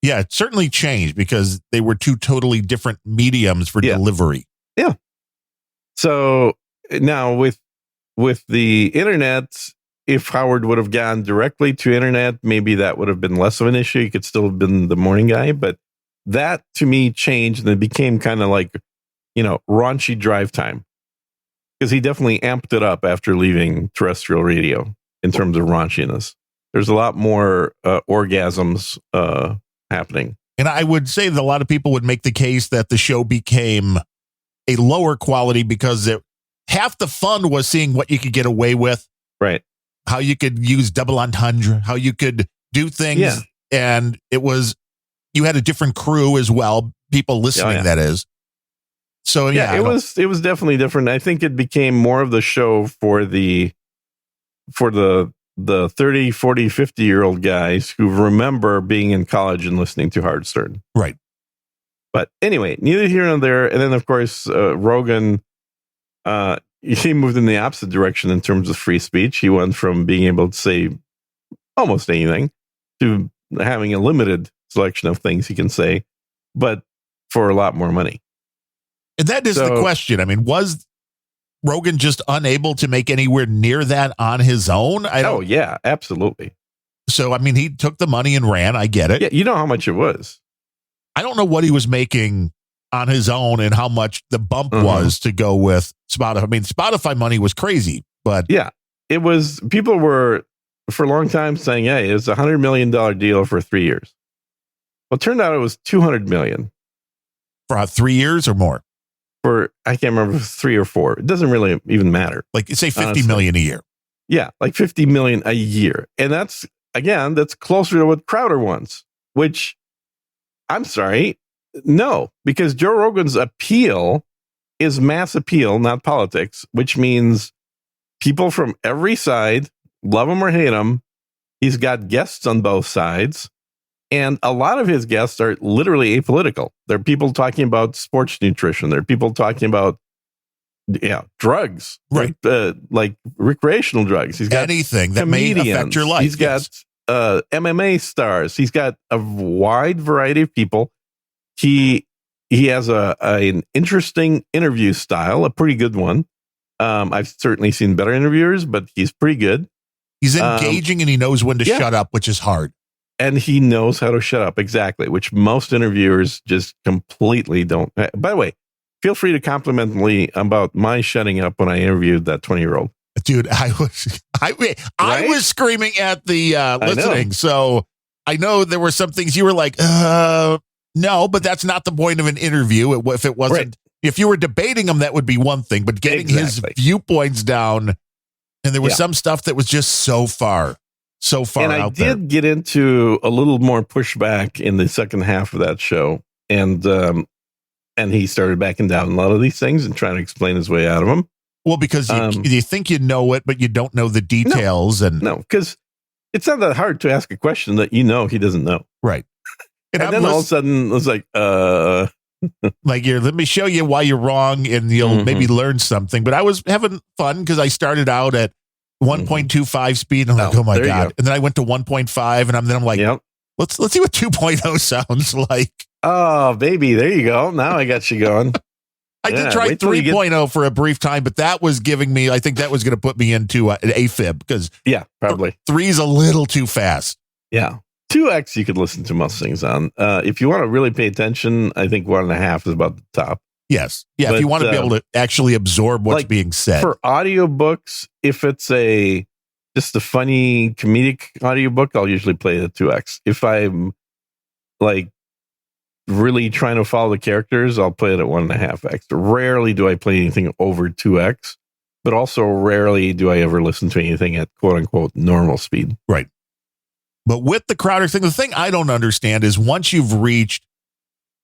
Yeah, it certainly changed because they were 2 totally different mediums for delivery. Yeah. So now with the internet, if Howard would have gone directly to internet, maybe that would have been less of an issue. He could still have been the morning guy. But that, to me, changed and it became kind of like, raunchy drive time. Because he definitely amped it up after leaving terrestrial radio in terms of raunchiness. There's a lot more orgasms happening. And I would say that a lot of people would make the case that the show became a lower quality because half the fun was seeing what you could get away with. Right. How you could use double entendre, how you could do things. Yeah. And you had a different crew as well, people listening, that is. So, it was definitely different. I think it became more of the show for the 30, 40, 50-year-old guys who remember being in college and listening to Howard Stern. Right. But anyway, neither here nor there. And then, of course, Rogan, he moved in the opposite direction in terms of free speech. He went from being able to say almost anything to having a limited selection of things he can say, but for a lot more money. And that is the question. I mean, was Rogan just unable to make anywhere near that on his own? Yeah, absolutely. So, I mean, he took the money and ran. I get it. Yeah, you know how much it was. I don't know what he was making on his own and how much the bump was to go with Spotify. I mean, Spotify money was crazy, but yeah, it was. People were for a long time saying, "Hey, it's $100 million deal for 3 years." Well, it turned out it was $200 million for 3 years or more. I can't remember if it was 3 or 4. It doesn't really even matter. Like say 50 million a year. Yeah, like 50 million a year, and that's closer to what Crowder wants. Which, I'm sorry. No, because Joe Rogan's appeal is mass appeal, not politics, which means people from every side, love him or hate him. He's got guests on both sides. And a lot of his guests are literally apolitical. There are people talking about sports nutrition. There are people talking about drugs, right? Like recreational drugs. He's got anything that may affect your life. He's got MMA stars. He's got a wide variety of people. He has an interesting interview style, a pretty good one. I've certainly seen better interviewers, but he's pretty good. He's engaging and he knows when to shut up, which is hard. And he knows how to shut up, exactly, which most interviewers just completely don't. By the way, feel free to compliment me about my shutting up when I interviewed that 20-year-old. Dude, I was screaming at the listening. So I know there were some things you were like, no, but that's not the point of an interview. If it wasn't, right. If you were debating him, that would be one thing, but getting his viewpoints down, and there was some stuff that was just so far and out there. I did get into a little more pushback in the second half of that show, and he started backing down a lot of these things and trying to explain his way out of them. Well, because you think you know it, but you don't know the details. No, because it's not that hard to ask a question that he doesn't know. Right. And then all of a sudden, it was like, like, let me show you why you're wrong, and you'll maybe learn something. But I was having fun because I started out at 1.25 speed, and I'm like, oh my God. And then I went to 1.5, and I'm like, let's see what 2.0 sounds like. Oh, baby. There you go. Now I got you going. I did try 3.0 for a brief time, but that was giving me, I think that was going to put me into an AFib because probably 3 is a little too fast. Yeah. 2X you could listen to most things on. If you want to really pay attention, I think 1.5 is about the top. Yes. Yeah. But, if you want to be able to actually absorb what's being said. For audiobooks, if it's just a funny comedic audiobook, I'll usually play the 2X. If I'm like really trying to follow the characters, I'll play it at 1.5X. Rarely do I play anything over 2X, but also rarely do I ever listen to anything at quote unquote normal speed. Right. But with the Crowder thing, the thing I don't understand is once you've reached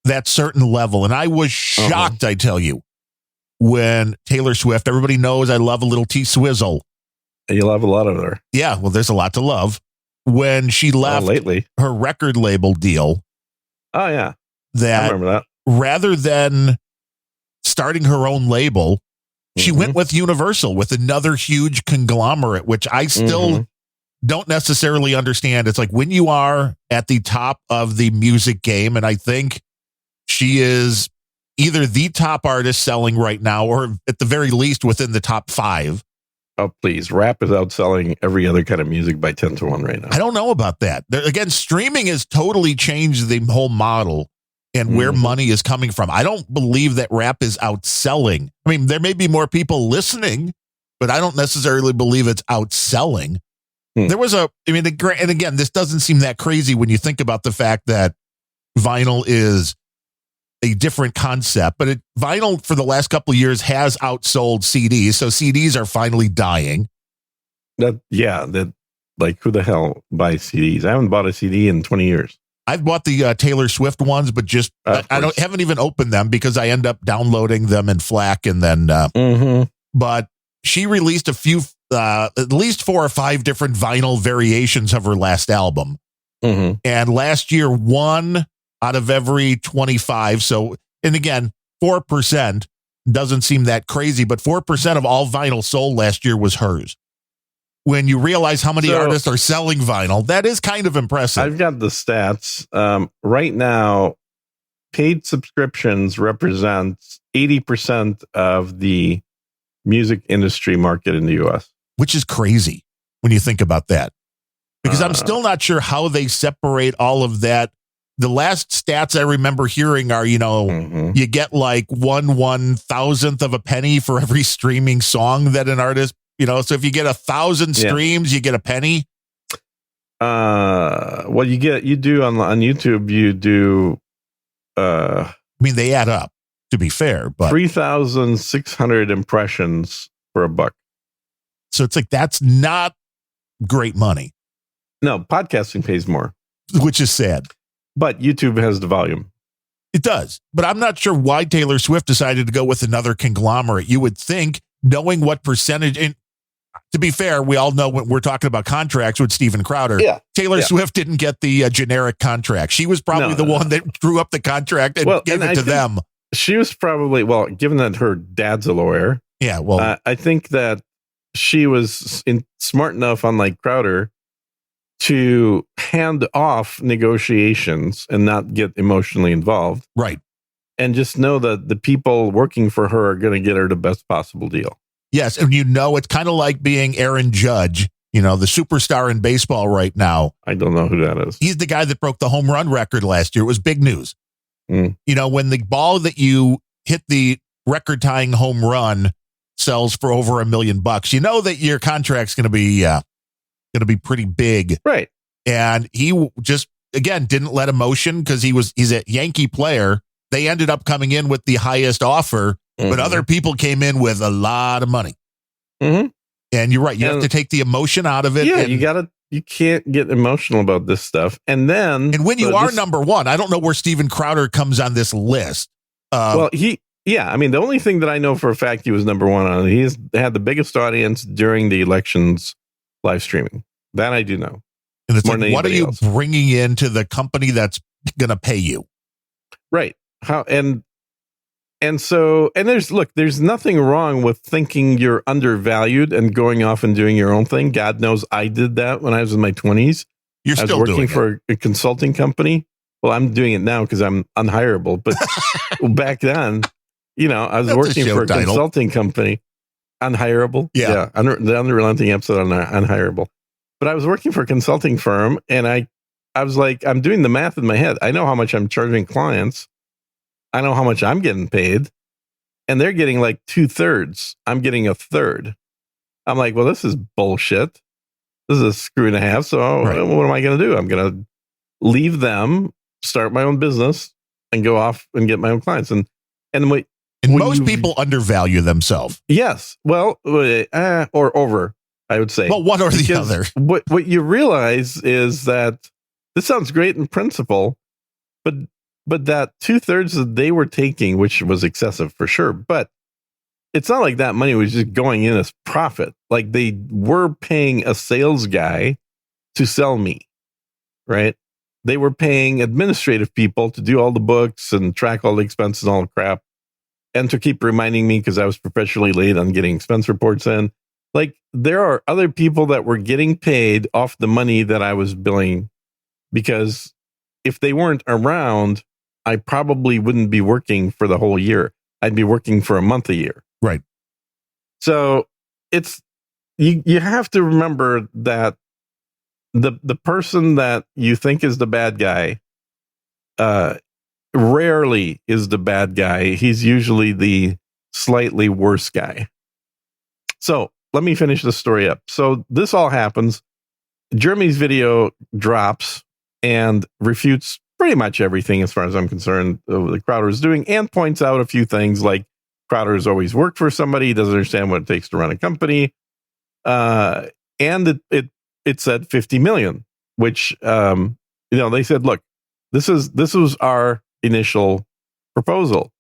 that certain level, and I was shocked, I tell you, when Taylor Swift, everybody knows I love a little T-Swizzle. And you love a lot of her. Yeah, well, there's a lot to love. When she left her record label deal. Oh, yeah. I remember that. Rather than starting her own label, she went with Universal, with another huge conglomerate, which I still don't necessarily understand. It's like when you are at the top of the music game, and I think she is either the top artist selling right now, or at the very least within the top 5. Oh, please. Rap is outselling every other kind of music by 10 to 1 right now. I don't know about that. Again, streaming has totally changed the whole model and where money is coming from. I don't believe that rap is outselling. I mean, there may be more people listening, but I don't necessarily believe it's outselling. There was and again, this doesn't seem that crazy when you think about the fact that vinyl is a different concept, but vinyl for the last couple of years has outsold CDs. So CDs are finally dying. Like who the hell buys CDs? I haven't bought a CD in 20 years. I've bought the Taylor Swift ones, but just I haven't even opened them because I end up downloading them in FLAC, and then but she released a few at least 4 or 5 different vinyl variations of her last album. And last year, 1 out of every 25. So, and again, 4% doesn't seem that crazy, but 4% of all vinyl sold last year was hers. When you realize how many artists are selling vinyl, that is kind of impressive. I've got the stats. Right now, paid subscriptions represent 80% of the music industry market in the U.S. Which is crazy when you think about that. Because I'm still not sure how they separate all of that. The last stats I remember hearing are, you get like 1/1000th of a penny for every streaming song that an artist, so if you get 1,000 streams, you get a penny. Well, you do on YouTube, you do. I mean, they add up, to be fair, but 3,600 impressions for $1. So it's like, that's not great money. No, podcasting pays more, which is sad. But YouTube has the volume. It does. But I'm not sure why Taylor Swift decided to go with another conglomerate. You would think, knowing what percentage, and to be fair, we all know when we're talking about contracts with Steven Crowder, Taylor Swift didn't get the generic contract. She was probably the one that drew up the contract and gave it to them. She was probably, given that her dad's a lawyer. Yeah, well, I think that she was smart enough, unlike Crowder, to hand off negotiations and not get emotionally involved. Right. And just know that the people working for her are going to get her the best possible deal. Yes. And it's kind of like being Aaron Judge, the superstar in baseball right now. I don't know who that is. He's the guy that broke the home run record last year. It was big news. When the ball that you hit the record tying home run sells for over $1 million, you know that your contract's going to be pretty big. Right. And he just, again, didn't let emotion because he's a Yankee player. They ended up coming in with the highest offer, but other people came in with a lot of money. Mm-hmm. And you're right. You have to take the emotion out of it. Yeah, you can't get emotional about this stuff. And when you are number one, I don't know where Steven Crowder comes on this list. The only thing that I know for a fact he was number one on, he's had the biggest audience during the elections live streaming. That I do know. And it's like, what are you bringing into the company that's going to pay you? Right. There's nothing wrong with thinking you're undervalued and going off and doing your own thing. God knows I did that when I was in my 20s. You're still working for a consulting company. Well, I'm doing it now because I'm unhireable. But back then, I was working for a consulting company. Unhireable. Yeah. The unrelenting episode on Unhireable. But I was working for a consulting firm, and I was like, I'm doing the math in my head. I know how much I'm charging clients. I know how much I'm getting paid, and they're getting like 2/3. I'm getting a third. I'm like, well, this is bullshit. This is a screw and a half. So what am I going to do? I'm going to leave them, start my own business, and go off and get my own clients. And most people undervalue themselves. Yes. Well, or over, I would say. Well, one or the other. What you realize is that this sounds great in principle, but that 2/3 that they were taking, which was excessive for sure, but it's not like that money was just going in as profit. Like they were paying a sales guy to sell me, right? They were paying administrative people to do all the books and track all the expenses and all the crap, and to keep reminding me because I was perpetually late on getting expense reports in. Like there are other people that were getting paid off the money that I was billing, because if they weren't around, I probably wouldn't be working for the whole year. I'd be working for a month a year. Right. So it's you have to remember that the person that you think is the bad guy rarely is the bad guy. He's usually the slightly worse guy. So let me finish the story up. So this all happens. Jeremy's video drops and refutes pretty much everything, as far as I'm concerned, the Crowder is doing, and points out a few things like Crowder has always worked for somebody. He doesn't understand what it takes to run a company. And it said 50 million, which, they said, look, this was our initial proposal.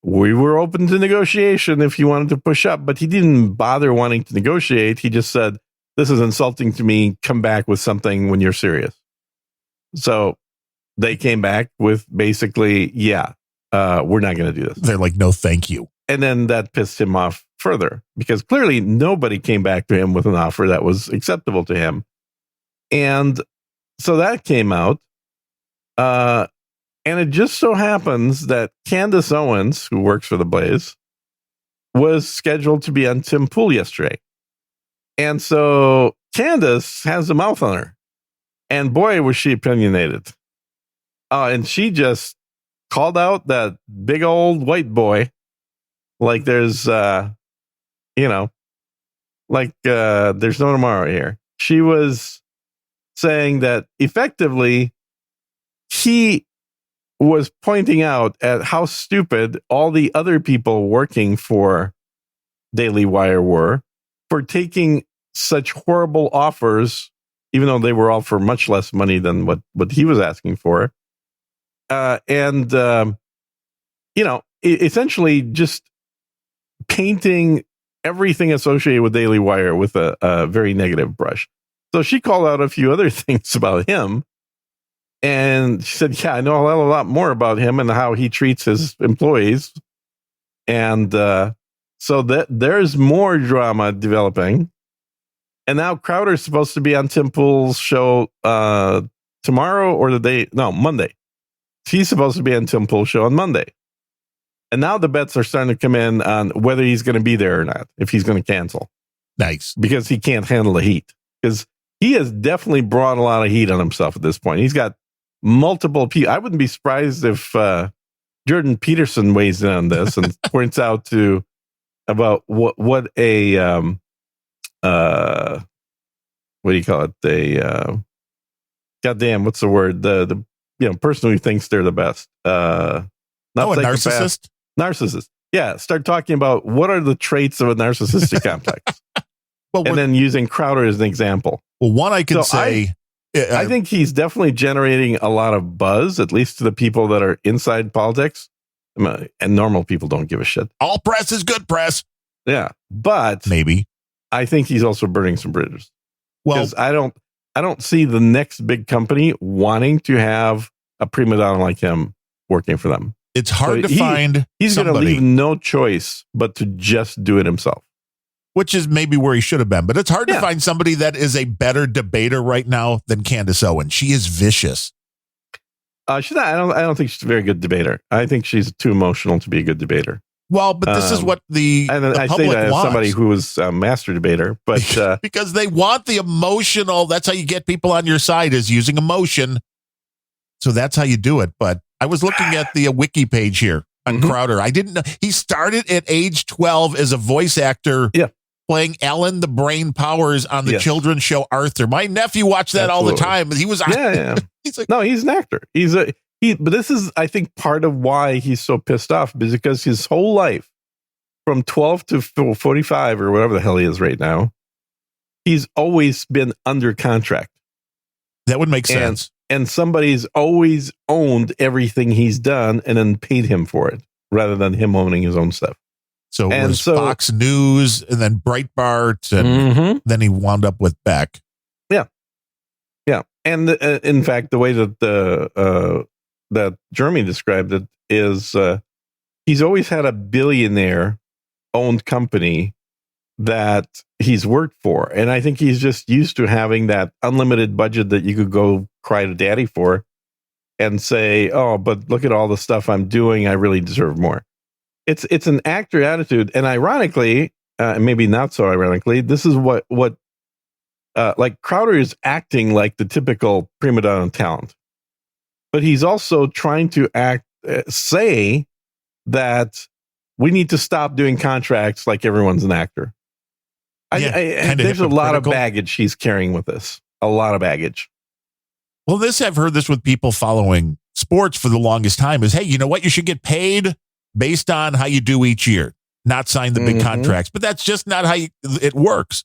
We were open to negotiation if you wanted to push up, but he didn't bother wanting to negotiate. He just said, this is insulting to me. Come back with something when you're serious. So they came back with basically, we're not going to do this. They're like, no, thank you. And then that pissed him off further, because clearly nobody came back to him with an offer that was acceptable to him. And so that came out. And it just so happens that Candace Owens, who works for the Blaze, was scheduled to be on Tim Pool yesterday. And so Candace has a mouth on her. And boy, was she opinionated. And she just called out that big old white boy like there's, there's no tomorrow here. She was saying that effectively he was pointing out at how stupid all the other people working for Daily Wire were for taking such horrible offers, even though they were all for much less money than what he was asking for. Essentially just painting everything associated with Daily Wire with a very negative brush. So she called out a few other things about him. And she said, I know a lot more about him and how he treats his employees. And so that there's more drama developing. And now Crowder's supposed to be on Tim Pool's show tomorrow or Monday. He's supposed to be on Tim Pool's show on Monday. And now the bets are starting to come in on whether he's going to be there or not, if he's going to cancel. Nice. Because he can't handle the heat. Because he has definitely brought a lot of heat on himself at this point. He's got multiple people. I wouldn't be surprised if Jordan Peterson weighs in on this and points out to about what a what do you call it? goddamn, what's the word? The person who thinks they're the best. A narcissist? Narcissist. Yeah. Start talking about what are the traits of a narcissistic complex. And then using Crowder as an example. Well, one I can say... I think he's definitely generating a lot of buzz, at least to the people that are inside politics. And normal people don't give a shit. All press is good press. Yeah. But maybe I think he's also burning some bridges. Well, because I don't see the next big company wanting to have a prima donna like him working for them. It's hard to find. He's going to leave no choice but to just do it himself. Which is maybe where he should have been. But it's hard to find somebody that is a better debater right now than Candace Owens. She is vicious. She's not. I don't think she's a very good debater. I think she's too emotional to be a good debater. Well, but this is what the I public say that wants. As somebody who was a master debater, but because they want the emotional. That's how you get people on your side, is using emotion. So that's how you do it. But I was looking at the wiki page here on Crowder. I didn't know he started at age 12 as a voice actor. Yeah. Playing Ellen the Brain Powers on the children's show Arthur. My nephew watched that all the time. He was he's like, no, he's an actor. But this is, I think, part of why he's so pissed off, because his whole life, from 12 to 45 or whatever the hell he is right now, he's always been under contract. That would make sense. And somebody's always owned everything he's done and then paid him for it, rather than him owning his own stuff. So it was Fox News and then Breitbart, and then he wound up with Beck. Yeah. Yeah. And in fact, the way that that Jeremy described it is he's always had a billionaire-owned company that he's worked for. And I think he's just used to having that unlimited budget that you could go cry to daddy for and say, oh, but look at all the stuff I'm doing. I really deserve more. It's an actor attitude, and ironically, maybe not so ironically, this is what like Crowder is acting like the typical prima donna talent, but he's also trying to say that we need to stop doing contracts like everyone's an actor. There's a lot of baggage he's carrying with this, a lot of baggage. Well, I've heard this with people following sports for the longest time is, hey, you know what? You should get paid based on how you do each year, not sign the big contracts. But that's just not how it works.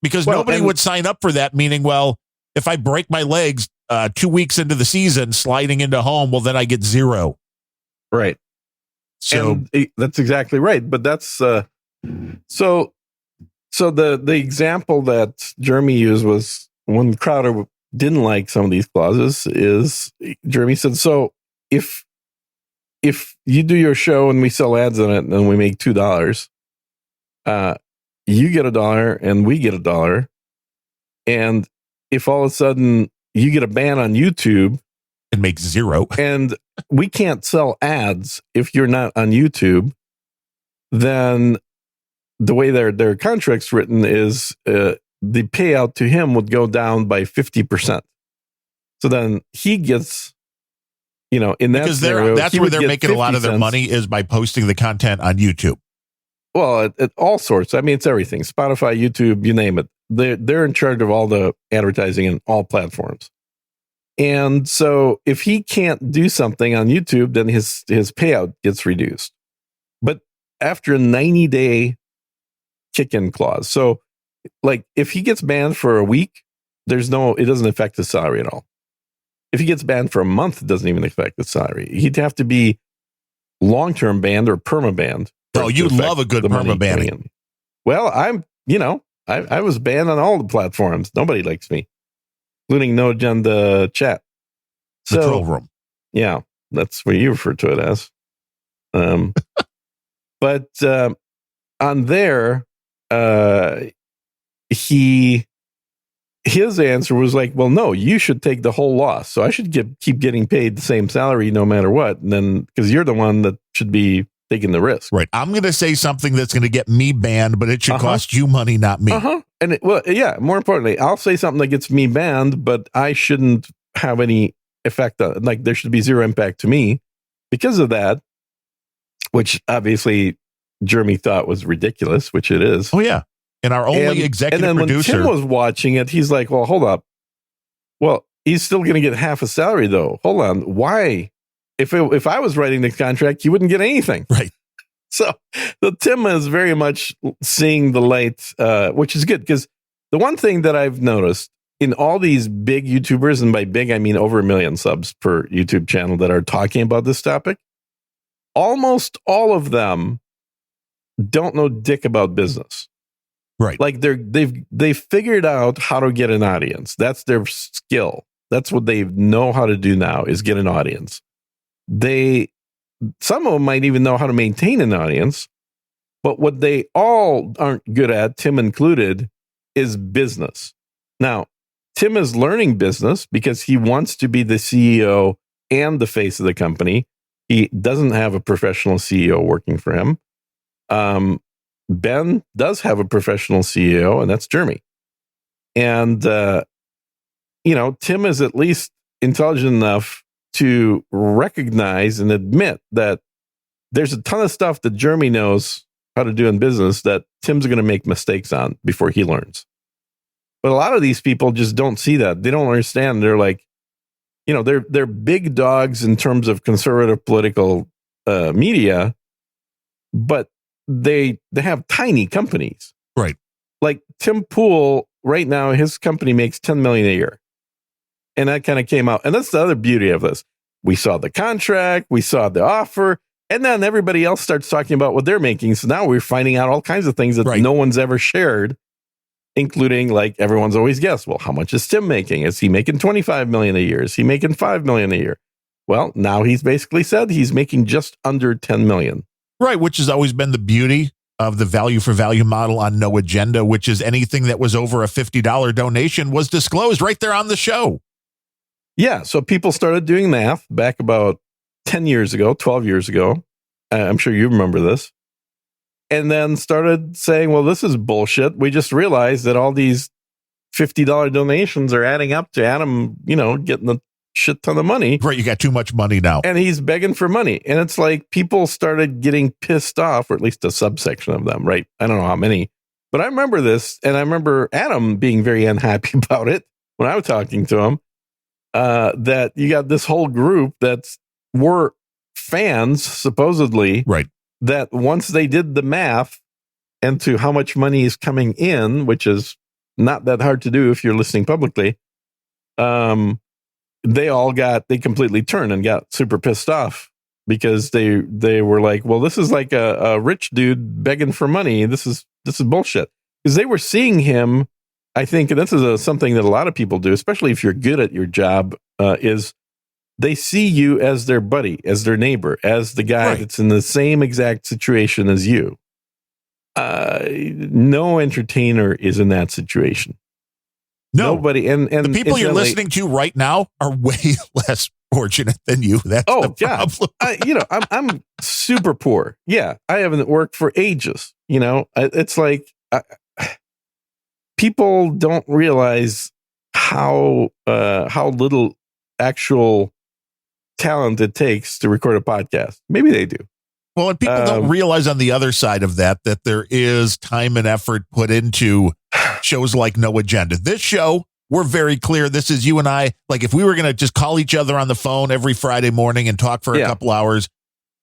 Because nobody would sign up for that, meaning, well, if I break my legs 2 weeks into the season, sliding into home, well, then I get zero. Right. So that's exactly right. But that's so the example that Jeremy used was when Crowder didn't like some of these clauses is Jeremy said, so if you do your show and we sell ads on it and we make $2, you get $1 and we get $1. And if all of a sudden you get a ban on YouTube, it makes zero. And we can't sell ads if you're not on YouTube, then the way their contract's written is the payout to him would go down by 50%. So then he gets, in that scenario, that's where they're making a lot of their money is by posting the content on YouTube. Well, at all sorts. I mean, it's everything. Spotify, YouTube, you name it. They're in charge of all the advertising in all platforms. And so if he can't do something on YouTube, then his payout gets reduced. But after a 90-day kick-in clause. So like if he gets banned for a week, it doesn't affect his salary at all. If he gets banned for a month, it doesn't even affect his salary. He'd have to be long-term banned or perma-banned. Oh, you love a good perma-banning. Well, I was banned on all the platforms. Nobody likes me, including No Agenda Chat. The troll room. Yeah, that's what you refer to it as. But on there, his answer was like, well, no, you should take the whole loss. So I should keep getting paid the same salary no matter what. And then, because you're the one that should be taking the risk. Right. I'm going to say something that's going to get me banned, but it should cost you money, not me. And more importantly, I'll say something that gets me banned, but I shouldn't have any effect on it. Like there should be zero impact to me because of that, which obviously Jeremy thought was ridiculous, which it is. Oh, yeah. And our only executive producer. And then when Tim was watching it, he's like, well, hold up. Well, he's still going to get half a salary, though. Hold on. Why? If I was writing the contract, you wouldn't get anything. Right. So Tim is very much seeing the light, which is good. Because the one thing that I've noticed in all these big YouTubers, and by big, I mean over 1 million subs per YouTube channel that are talking about this topic, almost all of them don't know dick about business. Right. Like they've figured out how to get an audience. That's their skill. That's what they know how to do now, is get an audience. Some of them might even know how to maintain an audience, but what they all aren't good at, Tim included, is business. Now, Tim is learning business because he wants to be the CEO and the face of the company. He doesn't have a professional CEO working for him. Ben does have a professional CEO, and that's Jeremy. And, Tim is at least intelligent enough to recognize and admit that there's a ton of stuff that Jeremy knows how to do in business that Tim's going to make mistakes on before he learns. But a lot of these people just don't see that. They don't understand. They're like, they're big dogs in terms of conservative political media, but they have tiny companies. Right. Like Tim Pool right now, his company makes $10 million a year. And that kind of came out. And that's the other beauty of this. We saw the contract, we saw the offer, and then everybody else starts talking about what they're making. So now we're finding out all kinds of things that no one's ever shared, including, like, everyone's always guessed, well, how much is Tim making? Is he making $25 million a year? Is he making $5 million a year? Well, now he's basically said he's making just under $10 million. Right, which has always been the beauty of the value for value model on No Agenda, which is anything that was over a $50 donation was disclosed right there on the show. Yeah, so people started doing math back about 10 years ago, 12 years ago. I'm sure you remember this. And then started saying, well, this is bullshit. We just realized that all these $50 donations are adding up to Adam, getting a shit ton of money. Right, you got too much money now. And he's begging for money. And it's like people started getting pissed off, or at least a subsection of them, right? I don't know how many. But I remember this, and I remember Adam being very unhappy about it when I was talking to him. That you got this whole group were fans, supposedly, right? That once they did the math into how much money is coming in, which is not that hard to do if you're listening publicly, they completely turned and got super pissed off because they were like, well, this is like a rich dude begging for money. This is bullshit. Because they were seeing him. I think, and this is something that a lot of people do, especially if you're good at your job, is they see you as their buddy, as their neighbor, as the guy that's in the same exact situation as you. No entertainer is in that situation. No. Nobody. And the people you're listening to right now are way less fortunate than you. That's the problem. I'm super poor. Yeah, I haven't worked for ages. It's like... people don't realize how little actual talent it takes to record a podcast. Maybe they do. Well, and people don't realize on the other side of that there is time and effort put into shows like No Agenda. This show, we're very clear. This is you and I. Like, if we were going to just call each other on the phone every Friday morning and talk for a couple hours,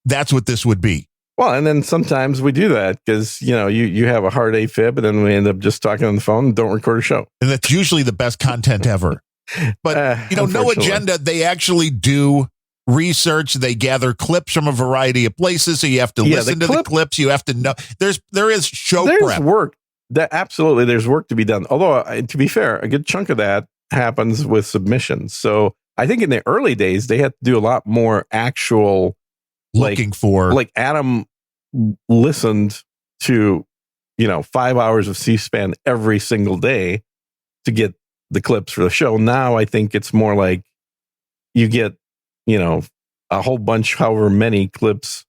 that's what this would be. Well, and then sometimes we do that because, you have a hard AFib and then we end up just talking on the phone and don't record a show. And that's usually the best content ever. But, No Agenda, they actually do research. They gather clips from a variety of places. So you have to listen to the clips. You have to know. There is show prep. There's work. Absolutely, there's work to be done. Although, to be fair, a good chunk of that happens with submissions. So I think in the early days, they had to do a lot more actual... looking for, like, Adam listened to 5 hours of C-SPAN every single day to get the clips for the show. Now I think it's more like you get a whole bunch, however many clips,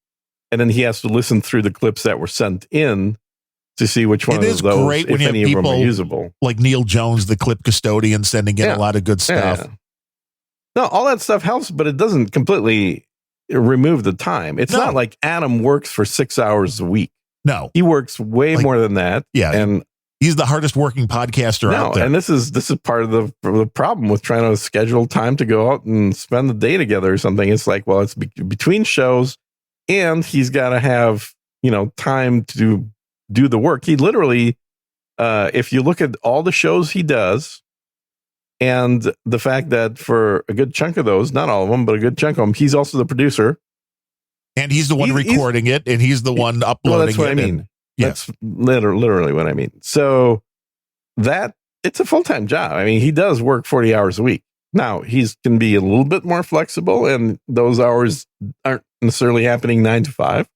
and then he has to listen through the clips that were sent in to see which one of those, great when if any of them are usable. Like Neil Jones, the clip custodian, sending in a lot of good stuff. Yeah. No, all that stuff helps, but it doesn't completely remove the time. It's not like Adam works for 6 hours a week. No, he works way more than that. Yeah, and He's the hardest working podcaster out there. And this is part of the problem with trying to schedule time to go out and spend the day together or something. It's like, well, it's between shows, and he's got to have, time to do the work. He literally, if you look at all the shows he does, and the fact that for a good chunk of those, not all of them, but a good chunk of them, he's also the producer. And he's the one recording it, and he's the one uploading it. Well, that's what I mean. That's literally what I mean. So it's a full-time job. I mean, he does work 40 hours a week. Now, can be a little bit more flexible, and those hours aren't necessarily happening 9 to 5.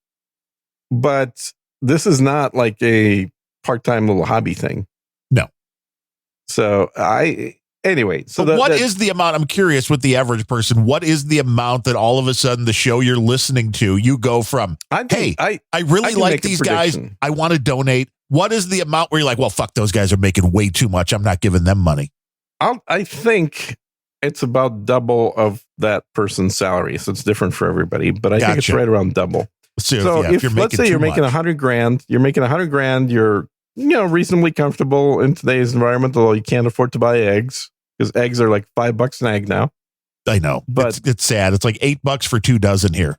But this is not like a part-time little hobby thing. No. So anyway. So what is the amount? I'm curious with the average person. What is the amount that all of a sudden the show you're listening to, you go from, I really like these guys. I want to donate. What is the amount where you're like, well, fuck, those guys are making way too much. I'm not giving them money. I think it's about double of that person's salary. So it's different for everybody, but I think it's right around double. So if let's say you're making $100,000, you're reasonably comfortable in today's environment, although you can't afford to buy eggs because eggs are like $5 an egg now. I know, but it's sad. It's like $8 for 2 dozen here.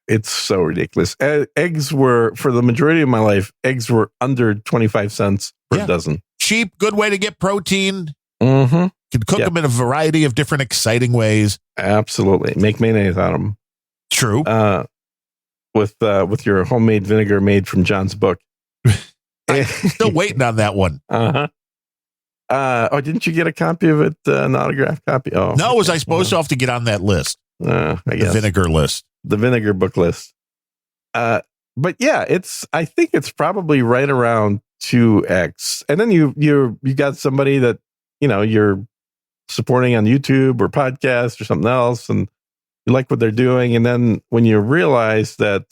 It's so ridiculous. Eggs were, for the majority of my life, eggs were under 25 cents per dozen. Cheap, good way to get protein. Mm-hmm. Can cook them in a variety of different exciting ways. Absolutely. Make mayonnaise out of them. True. With your homemade vinegar made from John's book. I'm still waiting on that one. Didn't you get a copy of it? An autographed copy? Oh, no. Was I supposed to have to get on that list? I guess. The vinegar list. The vinegar book list. But yeah, I think it's probably right around 2x. And then you got somebody that, you're supporting on YouTube or podcast or something else, and you like what they're doing. And then when you realize that,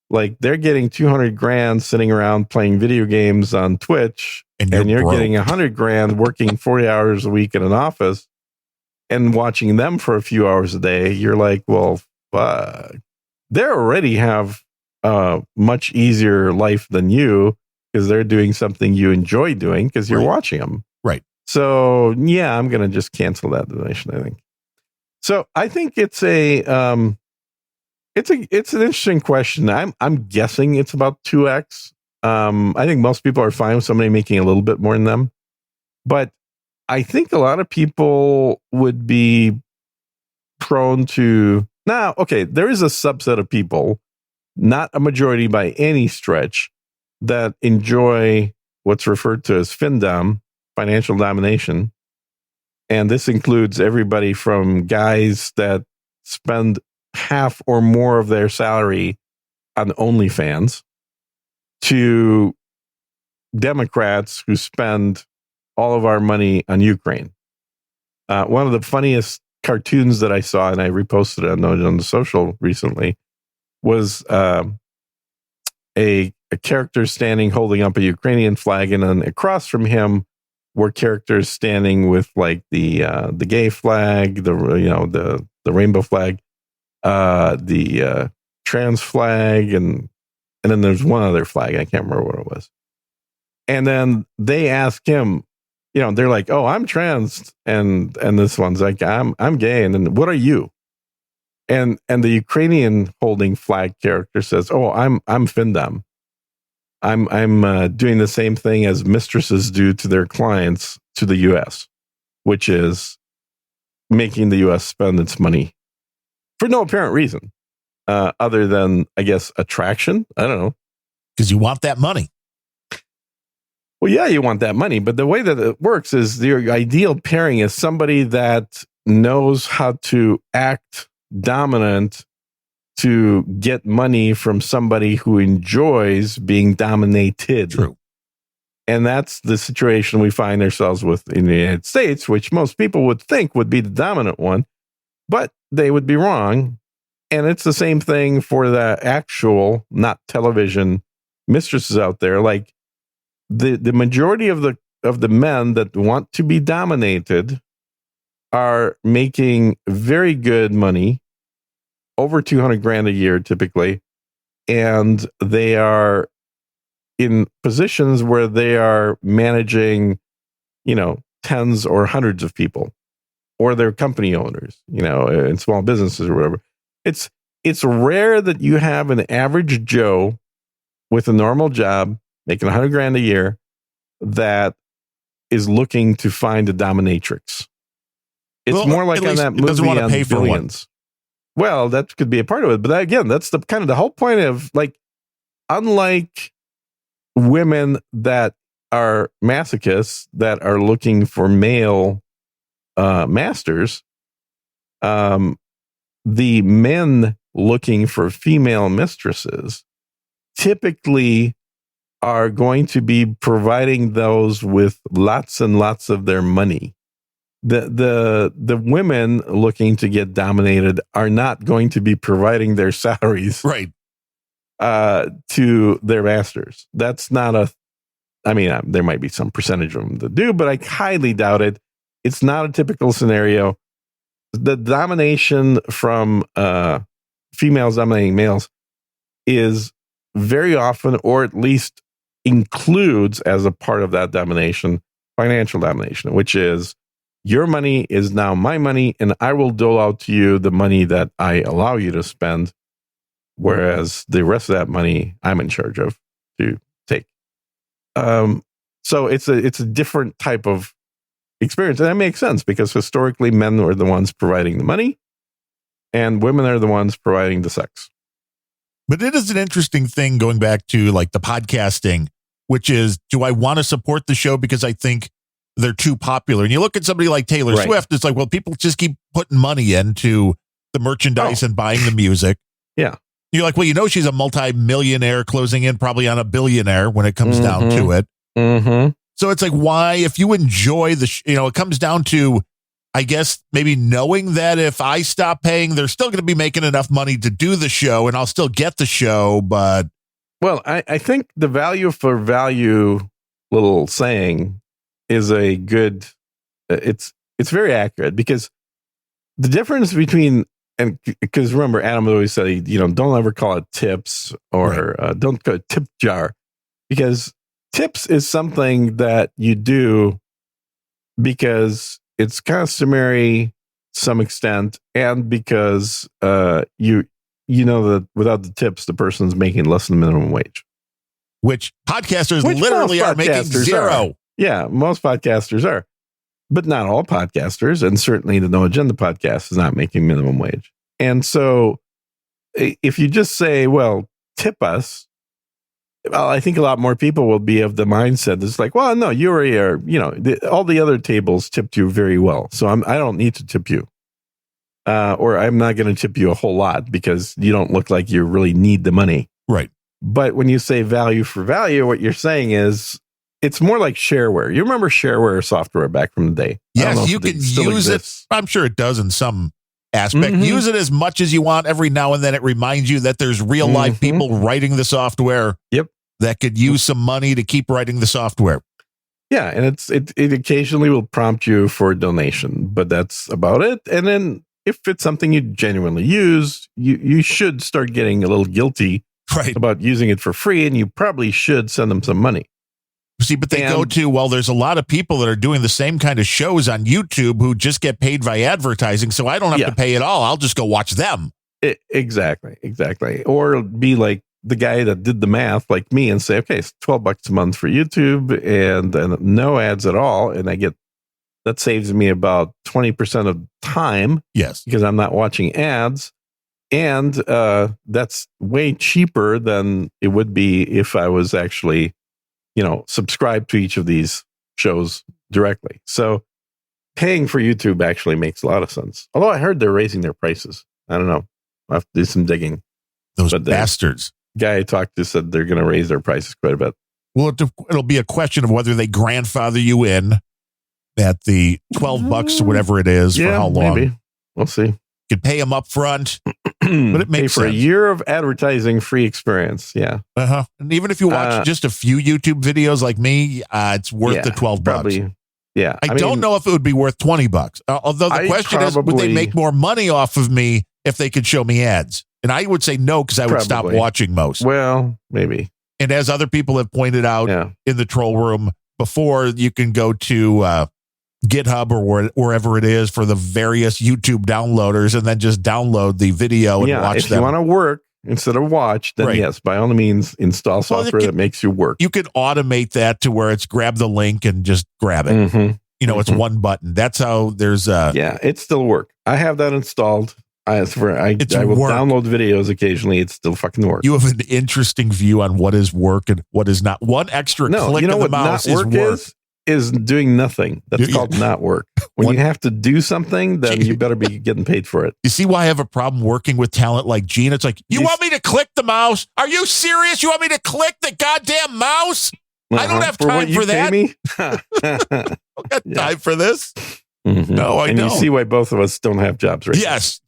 like, they're getting $200,000 sitting around playing video games on Twitch, and you're getting $100,000 working 40 hours a week in an office and watching them for a few hours a day, you're like, well, they already have a much easier life than you because they're doing something you enjoy doing because you're watching them. Right. So yeah, I'm going to just cancel that donation, I think. So I think it's an interesting question. I'm guessing it's about 2x. I think most people are fine with somebody making a little bit more than them, but I think a lot of people would be prone to now. Okay, there is a subset of people, not a majority by any stretch, that enjoy what's referred to as FinDom, financial domination. And this includes everybody from guys that spend half or more of their salary on OnlyFans to Democrats who spend all of our money on Ukraine. One of the funniest cartoons that I saw, and I reposted it on the social recently, was a character standing holding up a Ukrainian flag, and then across from him were characters standing with like the gay flag, the rainbow flag, the trans flag, and then there's one other flag. I can't remember what it was. And then they ask him, they're like, "Oh, I'm trans," and this one's like, "I'm gay," and then, "What are you?" And the Ukrainian holding flag character says, "Oh, I'm FinDom. I'm doing the same thing as mistresses do to their clients to the U.S., which is making the U.S. spend its money for no apparent reason, other than, I guess, attraction. I don't know. Because you want that money. Well, yeah, you want that money, but the way that it works is your ideal pairing is somebody that knows how to act dominant to get money from somebody who enjoys being dominated. True. And that's the situation we find ourselves with in the United States, which most people would think would be the dominant one, but they would be wrong. And it's the same thing for the actual, not television, mistresses out there. Like the majority of the men that want to be dominated are making very good money, over $200,000 a year typically, and they are in positions where they are managing, tens or hundreds of people, or they're company owners, and small businesses or whatever. It's rare that you have an average Joe with a normal job making $100,000 a year that is looking to find a dominatrix. It's more like on that movie on pay for Billions. Well, that could be a part of it, but again, that's the kind of the whole point of, like, unlike women that are masochists that are looking for male masters, the men looking for female mistresses typically are going to be providing those with lots and lots of their money. The women looking to get dominated are not going to be providing their salaries right to their masters. That's not there might be some percentage of them that do, but I highly doubt it. It's not a typical scenario. The domination from females dominating males is very often, or at least includes as a part of that domination, financial domination, which is your money is now my money, and I will dole out to you the money that I allow you to spend, whereas the rest of that money I'm in charge of to take. So it's a different type of experience, and that makes sense because historically men were the ones providing the money, and women are the ones providing the sex. But it is an interesting thing going back to like the podcasting, which is, do I want to support the show because I think they're too popular? And you look at somebody like Taylor Swift, it's like, well, people just keep putting money into the merchandise and buying the music. Yeah. You're like, well, she's a multi-millionaire closing in probably on a billionaire when it comes down to it. Mm-hmm. So it's like, why, if you enjoy it comes down to, I guess, maybe knowing that if I stop paying, they're still going to be making enough money to do the show and I'll still get the show. But well, I think the value for value little saying is a good, it's very accurate, because the difference between, and because remember, Adam always said, don't ever call it tips or don't call it tip jar, because tips is something that you do because it's customary to some extent, and because you know that without the tips, the person's making less than minimum wage. Which podcasters literally are making zero. Yeah, most podcasters are. But not all podcasters, and certainly the No Agenda podcast is not making minimum wage. And so if you just say, well, tip us, well, I think a lot more people will be of the mindset that's like, well, no, you already are, all the other tables tipped you very well, so I don't need to tip you. Or I'm not going to tip you a whole lot because you don't look like you really need the money. Right. But when you say value for value, what you're saying is it's more like shareware. You remember shareware software back from the day? Yes, you can use it. I'm sure it does in some aspect. Mm-hmm. Use it as much as you want. Every now and then it reminds you that there's real life people writing the software. Yep. That could use some money to keep writing the software. Yeah, and it occasionally will prompt you for a donation, but that's about it. And then if it's something you genuinely use, you should start getting a little guilty about using it for free, and you probably should send them some money. See, but they go to, well, there's a lot of people that are doing the same kind of shows on YouTube who just get paid by advertising, so I don't have to pay at all. I'll just go watch them. Exactly. Or be like the guy that did the math like me and say, okay, it's $12 a month for YouTube and no ads at all. And that saves me about 20% of time. Yes. Because I'm not watching ads. And that's way cheaper than it would be if I was actually, subscribed to each of these shows directly. So paying for YouTube actually makes a lot of sense. Although I heard they're raising their prices. I don't know. I'll have to do some digging. Those bastards. Guy I talked to said they're going to raise their prices quite a bit. Well, it'll be a question of whether they grandfather you in at the $12 or whatever it is for how long. Maybe. We'll see. You could pay them up front, but it makes for sense. A year of advertising free experience. Yeah. And even if you watch just a few YouTube videos like me, it's worth the $12. Probably. Yeah. I don't know if it would be worth $20. Although the question is, would they make more money off of me if they could show me ads? And I would say no, because I would stop watching most. Well, maybe. And as other people have pointed out in the troll room before, you can go to GitHub or wherever it is for the various YouTube downloaders and then just download the video and watch if them. You want to work instead of watch, then yes, by all means, install software that makes you work. You could automate that to where it's grab the link and just grab it. Mm-hmm. It's one button. That's how there's it still work. I have that installed. I will download videos occasionally. It's still fucking work. You have an interesting view on what is work and what is not. One extra click of the mouse is work. Is doing nothing. That's called not work. When you have to do something, then you better be getting paid for it. You see why I have a problem working with talent like Gene? It's like, you want me to click the mouse? Are you serious? You want me to click the goddamn mouse? I don't have time for that. I don't got time for this. Mm-hmm. No, I know. And you see why both of us don't have jobs right yes.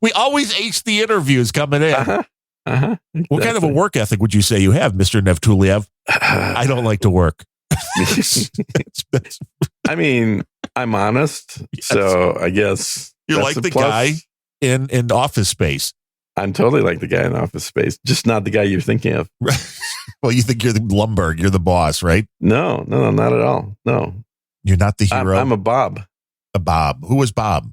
we always ace the interviews coming in. Exactly. What kind of a work ethic would you say you have, Mr. Nevtuliev? I don't like to work. I mean, I'm honest, so I guess you're like the guy in Office Space. I'm totally like the guy in Office Space, just not the guy you're thinking of. Well, you think you're the Lumbergh, you're the boss, right? No, not at all. No, you're not the hero. I'm a Bob. A Bob. Who was Bob?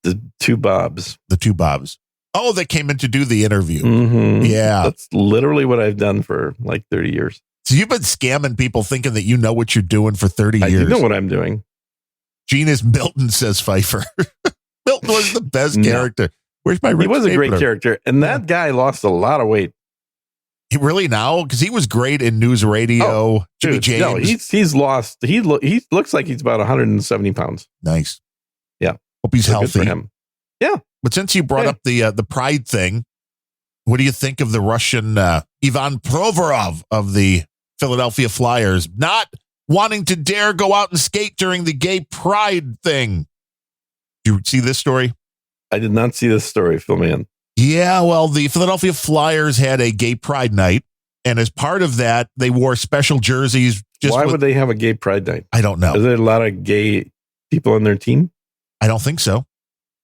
The two Bobs. The two Bobs. Oh, they came in to do the interview. Mm-hmm. Yeah. That's literally what I've done for like 30 years. So you've been scamming people thinking that you know what you're doing for 30 years. I do know what I'm doing. Gene is Milton, says Pfeiffer. Milton was the best character. Where's my He was a great character. And that guy lost a lot of weight. He really now? Because he was great in news radio. Jimmy James. No, he's lost. He looks like he's about 170 pounds. Nice. Yeah. Hope he's healthy. Good for him. Yeah. But since you brought up the pride thing, what do you think of the Russian Ivan Provorov of the Philadelphia Flyers not wanting to dare go out and skate during the gay pride thing? Did you see this story? I did not see this story. Fill me in. Yeah, well, the Philadelphia Flyers had a gay pride night, and as part of that, they wore special jerseys. Why would they have a gay pride night? I don't know. Is there a lot of gay people on their team? I don't think so.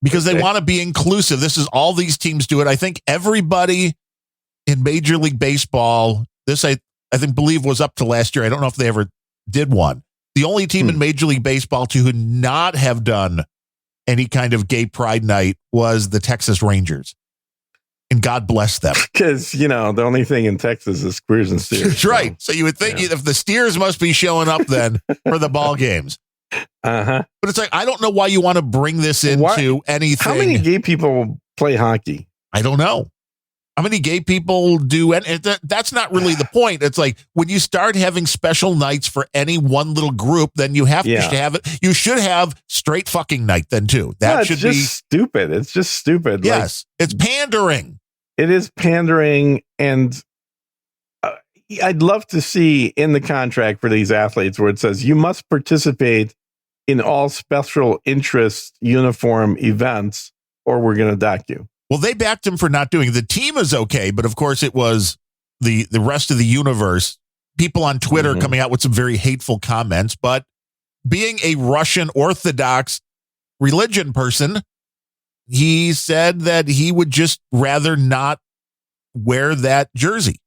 Because they want to be inclusive. This is all these teams do it. I think everybody in Major League Baseball, this I believe was up to last year. I don't know if they ever did one. The only team in Major League Baseball to not have done any kind of gay pride night was the Texas Rangers. And God bless them. Because, the only thing in Texas is queers and steers. That's right. So you would think if the steers must be showing up then for the ball games. Uh-huh. But it's like, I don't know why you want to bring this into anything. How many gay people play hockey? I don't know. How many gay people do? And that's not really the point. It's like when you start having special nights for any one little group, then you have to have it. You should have straight fucking night then too. That should be stupid. It's just stupid. Yes. It's pandering. It is pandering. And I'd love to see in the contract for these athletes where it says you must participate in all special interest uniform events or we're going to dock you. Well, they backed him for not doing it. The team is okay, but of course it was the rest of the universe, people on Twitter coming out with some very hateful comments. But being a Russian Orthodox religion person, he said that he would just rather not wear that jersey.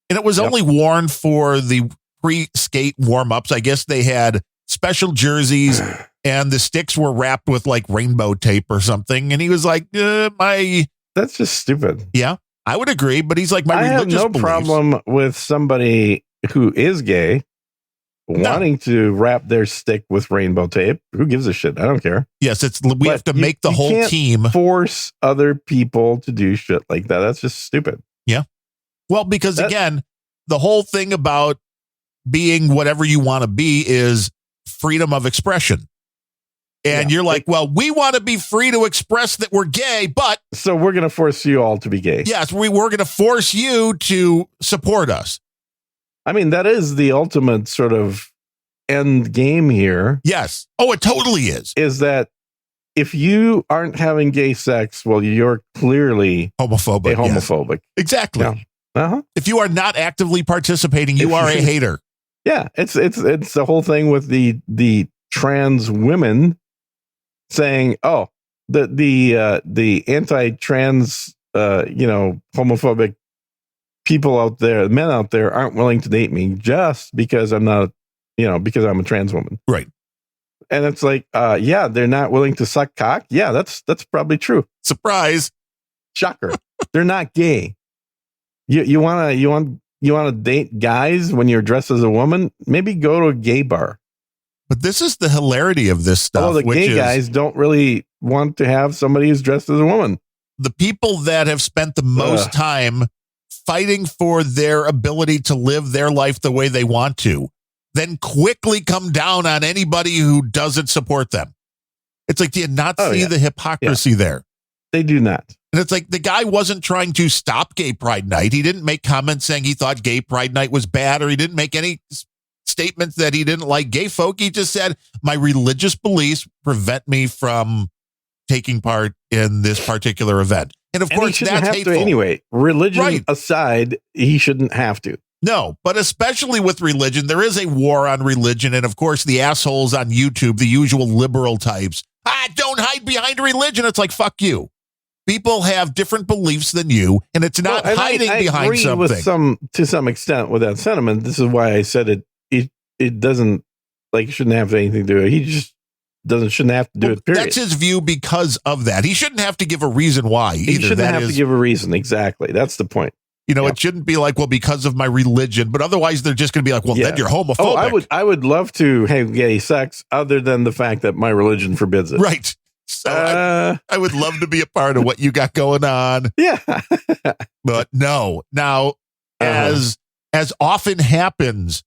And it was only worn for the pre-skate warm-ups. I guess they had special jerseys and the sticks were wrapped with like rainbow tape or something. And he was like, that's just stupid. Yeah, I would agree. But he's like, I have no problem with somebody who is gay wanting to wrap their stick with rainbow tape. Who gives a shit? I don't care. Yes, we have to make the whole team force other people to do shit like that. That's just stupid. Yeah. Well, because again, the whole thing about being whatever you want to be is freedom of expression. And you're like, well, we want to be free to express that we're gay, but... So we're going to force you all to be gay. Yes, we're going to force you to support us. I mean, that is the ultimate sort of end game here. Yes. Oh, it totally is. Is that if you aren't having gay sex, well, you're clearly... homophobic. Yes. Exactly. Yeah. Uh-huh. If you are not actively participating, you are a hater. Yeah, it's the whole thing with the trans women saying, "Oh, the anti-trans homophobic people out there, men out there, aren't willing to date me just because I'm not, because I'm a trans woman. Right. And it's like, they're not willing to suck cock. Yeah, that's probably true. Surprise. Shocker. They're not gay. You want to date guys when you're dressed as a woman? Maybe go to a gay bar. But this is the hilarity of this stuff. The gay guys don't really want to have somebody who's dressed as a woman. The people that have spent the most time fighting for their ability to live their life the way they want to, then quickly come down on anybody who doesn't support them. It's like, do you not see the hypocrisy there? They do not. And it's like the guy wasn't trying to stop Gay Pride Night. He didn't make comments saying he thought Gay Pride Night was bad, or he didn't make any statements that he didn't like gay folk. He just said, my religious beliefs prevent me from taking part in this particular event. And of course, that's hateful. Anyway, religion aside, he shouldn't have to. No, but especially with religion, there is a war on religion. And of course, the assholes on YouTube, the usual liberal types, don't hide behind religion. It's like, fuck you. People have different beliefs than you, and it's not hiding behind agree something. To some extent with that sentiment. This is why I said it doesn't, like, shouldn't have anything to do with it. He just shouldn't have to do it, period. That's his view because of that. He shouldn't have to give a reason why either. He shouldn't have to give a reason. Exactly. That's the point. It shouldn't be like, well, because of my religion, but other's they're just going to be like, well, then you're homophobic. I would love to have gay sex other than the fact that my religion forbids it. Right. So I would love to be a part of what you got going on. Yeah. But no. Now, as often happens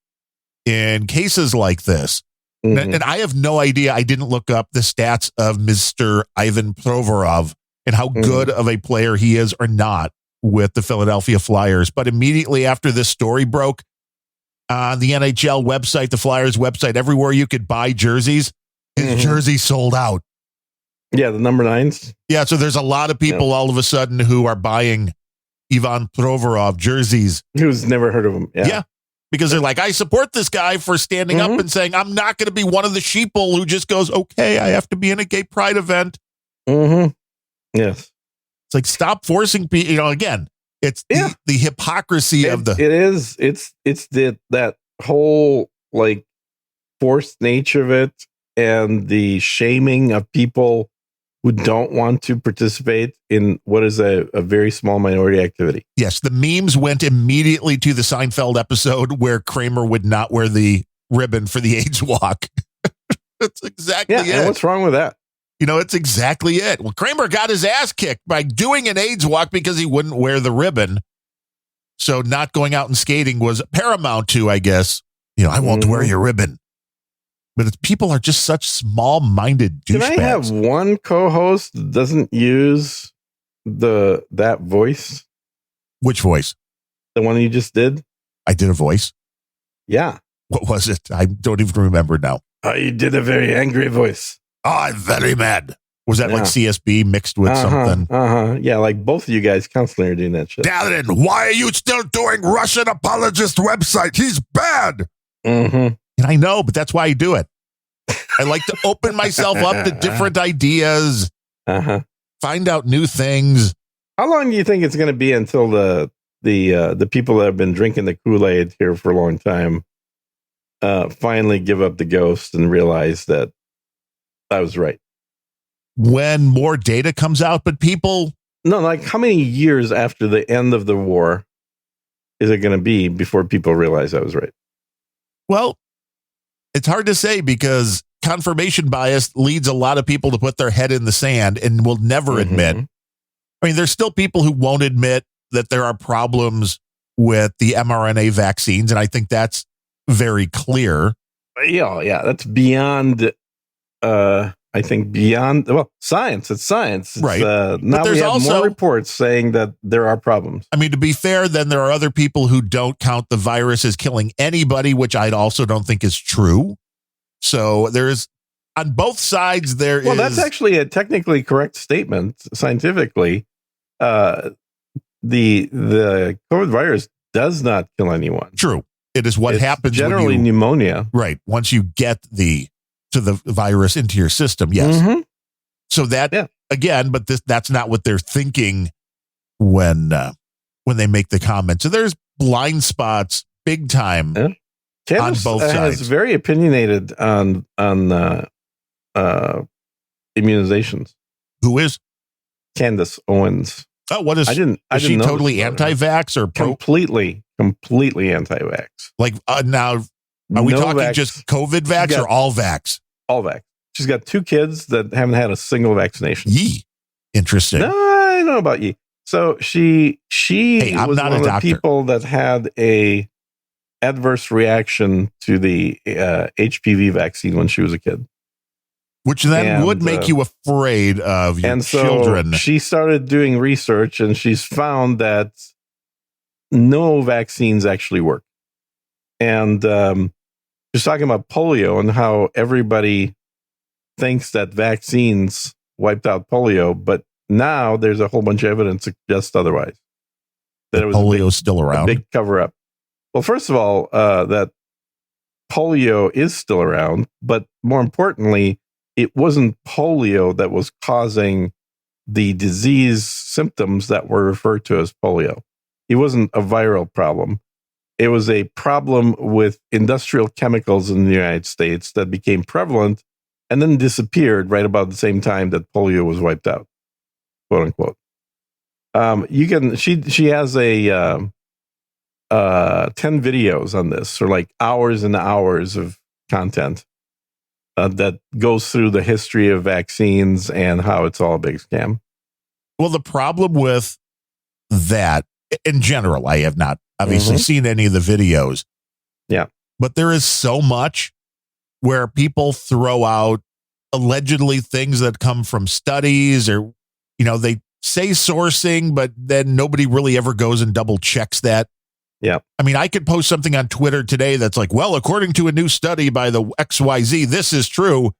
in cases like this, and I have no idea, I didn't look up the stats of Mr. Ivan Provorov and how good of a player he is or not with the Philadelphia Flyers. But immediately after this story broke on the NHL website, the Flyers website, everywhere you could buy jerseys, his jersey sold out. Yeah, the number 9s. Yeah, so there's a lot of people all of a sudden who are buying Ivan Provorov jerseys. Who's never heard of him. Yeah, because they're like, I support this guy for standing up and saying, I'm not going to be one of the sheeple who just goes, okay, I have to be in a gay pride event. Yes. It's like, stop forcing people, again, it's the hypocrisy of the... It is. It's that whole, like, forced nature of it and the shaming of people who don't want to participate in what is a very small minority activity. Yes, the memes went immediately to the Seinfeld episode where Kramer would not wear the ribbon for the AIDS walk. That's exactly it. And what's wrong with that? It's exactly it. Well, Kramer got his ass kicked by doing an AIDS walk because he wouldn't wear the ribbon. So not going out and skating was paramount to, I guess, I won't wear your ribbon. But people are just such small-minded douchebags. Can I have one co-host that doesn't use that voice? Which voice? The one you just did? I did a voice? Yeah. What was it? I don't even remember now. You did a very angry voice. Oh, I'm very mad. Was that like CSB mixed with something? Yeah, like both of you guys constantly are doing that shit. Darren, why are you still doing Russian apologist website? He's bad. And I know, but that's why I do it. I like to open myself up to different ideas, find out new things. How long do you think it's going to be until the people that have been drinking the Kool-Aid here for a long time finally give up the ghost and realize that I was right? When more data comes out, but people... No, like how many years after the end of the war is it going to be before people realize I was right? Well, it's hard to say because confirmation bias leads a lot of people to put their head in the sand and will never admit. I mean, there's still people who won't admit that there are problems with the mRNA vaccines, and I think that's very clear. Yeah, that's beyond, I think, beyond, science. It's science. It's, right. Now we have more reports saying that there are problems. I mean, to be fair, then there are other people who don't count the virus as killing anybody, which I also don't think is true. So there's, on both sides, Well, that's actually a technically correct statement, scientifically. The COVID virus does not kill anyone. True. It is what happens generally when pneumonia. Right. Once you get the virus into your system. Yes. So that, again, but that's not what they're thinking when when they make the comments. So there's blind spots big time on Candace both sides. Is very opinionated on immunizations. Who is? Candace Owens. Oh, what is? Is she totally anti-vax or completely anti-vax? Like now, are we talking vax, just COVID vax or all vax? All vax. She's got 2 kids that haven't had a single vaccination. Yee. Interesting. No, I don't know about ye. So she was one of the people that had a adverse reaction to the HPV vaccine when she was a kid. Which then would make you afraid of your children. She started doing research and she's found that no vaccines actually work. And she's talking about polio and how everybody thinks that vaccines wiped out polio, but now there's a whole bunch of evidence that suggests otherwise. That it was polio still around. A big cover up. Well, first of all, that polio is still around, but more importantly, it wasn't polio that was causing the disease symptoms that were referred to as polio. It wasn't a viral problem. It was a problem with industrial chemicals in the United States that became prevalent and then disappeared right about the same time that polio was wiped out, quote unquote. She has a 10 videos on this, or like hours and hours of content that goes through the history of vaccines and how it's all a big scam. Well, the problem with that, in general, I have not obviously seen any of the videos. Yeah. But there is so much where people throw out allegedly things that come from studies, or, they say sourcing, but then nobody really ever goes and double checks that. Yeah. I mean, I could post something on Twitter today that's like, well, according to a new study by the XYZ, this is true.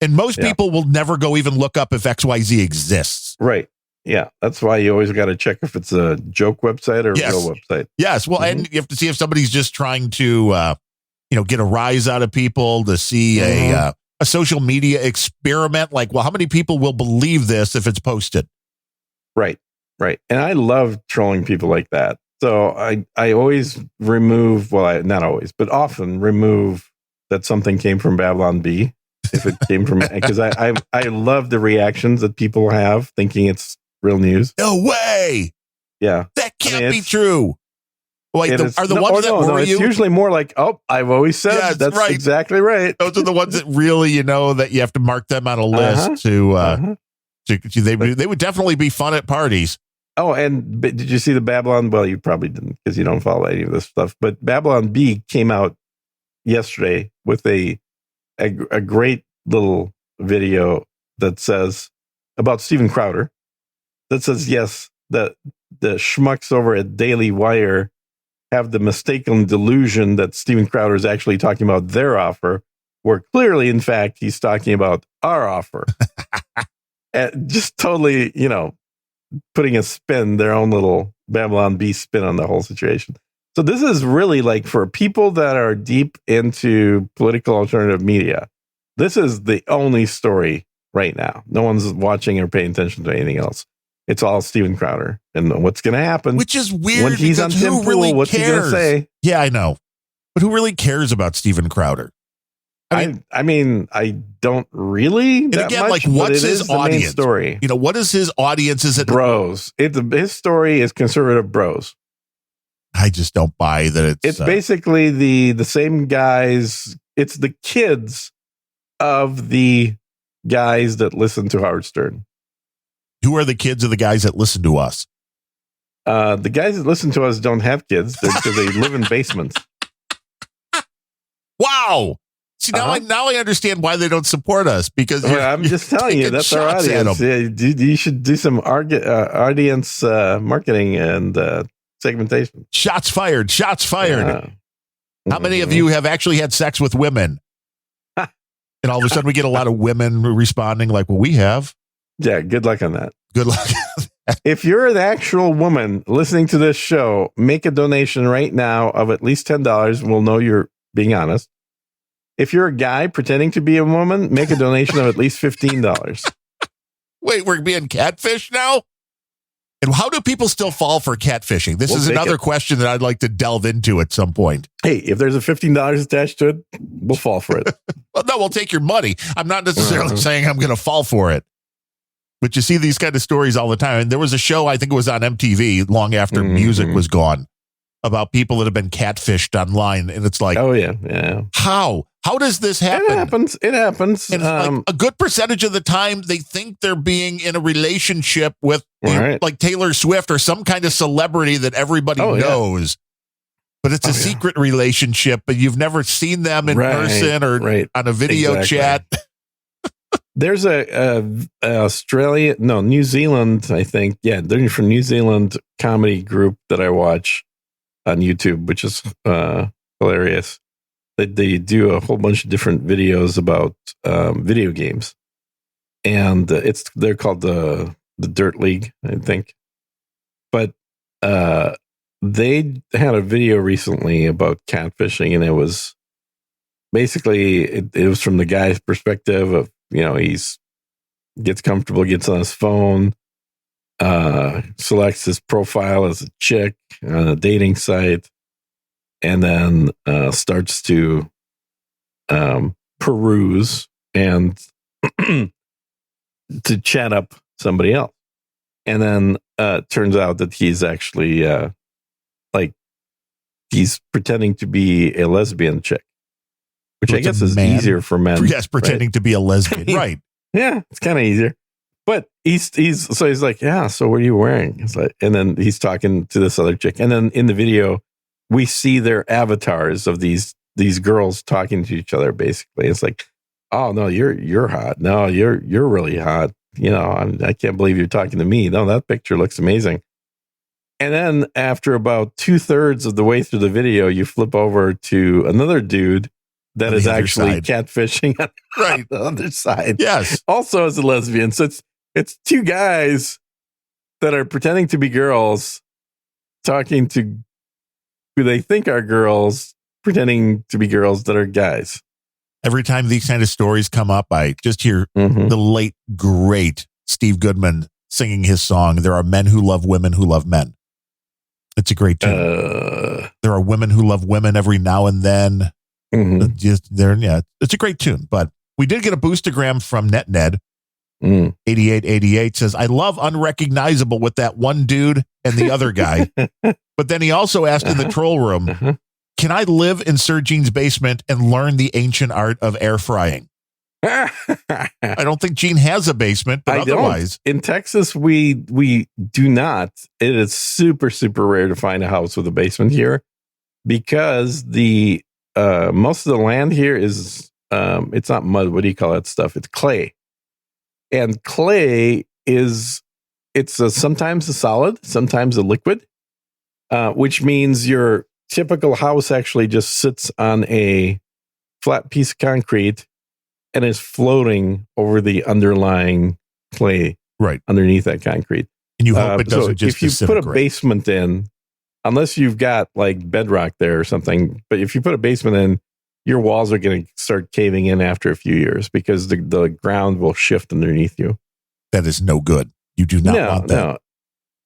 And most people will never go even look up if XYZ exists. Right. Yeah. That's why you always got to check if it's a joke website or a real website. Yes. Well, and you have to see if somebody's just trying to, get a rise out of people, to see a social media experiment. Like, well, how many people will believe this if it's posted? Right. Right. And I love trolling people like that. So I always remove, not always, but often remove that something came from Babylon Bee if it came from, because I love the reactions that people have thinking it's real news. No way. Yeah. That can't be true. Wait, are the ones that worry you? It's usually more like, I've always said that's right. Exactly right. Those are the ones that really, that you have to mark them on a list they would definitely be fun at parties. Oh, and did you see the Babylon? Well, you probably didn't because you don't follow any of this stuff. But Babylon Bee came out yesterday with a great little video that says about Steven Crowder. That says, yes, that the schmucks over at Daily Wire have the mistaken delusion that Steven Crowder is actually talking about their offer, where clearly, in fact, he's talking about our offer. And just totally, putting a spin, their own little Babylon Bee spin on the whole situation. So this is really like for people that are deep into political alternative media, this is the only story right now. No one's watching or paying attention to anything else. It's all Steven Crowder and what's going to happen. Which is weird. When he's on Tim Pool, really what's he going to say? Yeah, I know. But who really cares about Steven Crowder? I mean, I don't really. And again, much, what's his audience? Story. What is his audience? Is it bros? His story is conservative bros. I just don't buy that. It's basically the same guys. It's the kids of the guys that listen to Howard Stern. Who are the kids of the guys that listen to us? The guys that listen to us don't have kids because they live in basements. Wow. See, now I understand why they don't support us, because I'm just telling you, that's our audience. Yeah, you should do some audience marketing and segmentation. Shots fired. Shots fired. Yeah. How many of you have actually had sex with women? And all of a sudden we get a lot of women responding like, well, we have. Yeah, good luck on that. Good luck. If you're an actual woman listening to this show, make a donation right now of at least $10. We'll know you're being honest. If you're a guy pretending to be a woman, make a donation of at least $15. Wait, we're being catfish now? And how do people still fall for catfishing? This is another question that I'd like to delve into at some point. Hey, if there's a $15 attached to it, we'll fall for it. Well, no, we'll take your money. I'm not necessarily saying I'm going to fall for it. But you see these kind of stories all the time. And there was a show, I think it was on MTV, long after music was gone, about people that have been catfished online. And it's like, oh, yeah. How? How does this happen? It happens. And like a good percentage of the time, they think they're being in a relationship with like Taylor Swift or some kind of celebrity that everybody knows. But it's a secret relationship, but you've never seen them in person or on a video chat. There's New Zealand, I think. Yeah, they're from New Zealand comedy group that I watch on YouTube, which is hilarious. They do a whole bunch of different videos about video games, and they're called the Dirt League, I think. But they had a video recently about catfishing, and it was basically it was from the guy's perspective of, he's gets comfortable, gets on his phone, selects his profile as a chick on a dating site, and then starts to peruse and to chat up somebody else. And then turns out that he's actually he's pretending to be a lesbian chick, which I guess is easier for men. Yes, pretending to be a lesbian, right? Yeah, it's kind of easier. But he's like, yeah, so what are you wearing? It's like, and then he's talking to this other chick. And then in the video, we see their avatars of these girls talking to each other, basically. It's like, oh, no, you're hot. No, you're really hot. I can't believe you're talking to me. No, that picture looks amazing. And then after about 2/3 of the way through the video, you flip over to another dude that is actually catfishing on the other side. Yes. Also as a lesbian. So it's two guys that are pretending to be girls talking to who they think are girls, pretending to be girls that are guys. Every time these kind of stories come up, I just hear the late, great Steve Goodman singing his song, "There Are Men Who Love Women Who Love Men." It's a great tune. There are women who love women every now and then. It's a great tune. But we did get a boostergram from NetNed. 8888 says, I love Unrecognizable with that one dude and the other guy. But then he also asked in the troll room, can I live in Sir Gene's basement and learn the ancient art of air frying? I don't think Gene has a basement, but otherwise. In Texas, we do not. It is super, super rare to find a house with a basement here because the most of the land here is it's not mud. What do you call that stuff? It's clay. And clay it's sometimes a solid, sometimes a liquid, which means your typical house actually just sits on a flat piece of concrete and is floating over the underlying clay underneath that concrete. And you hope it doesn't just if you put a basement in, unless you've got like bedrock there or something, but if you put a basement in, your walls are going to start caving in after a few years because the ground will shift underneath you. That is no good. You do not want that. No.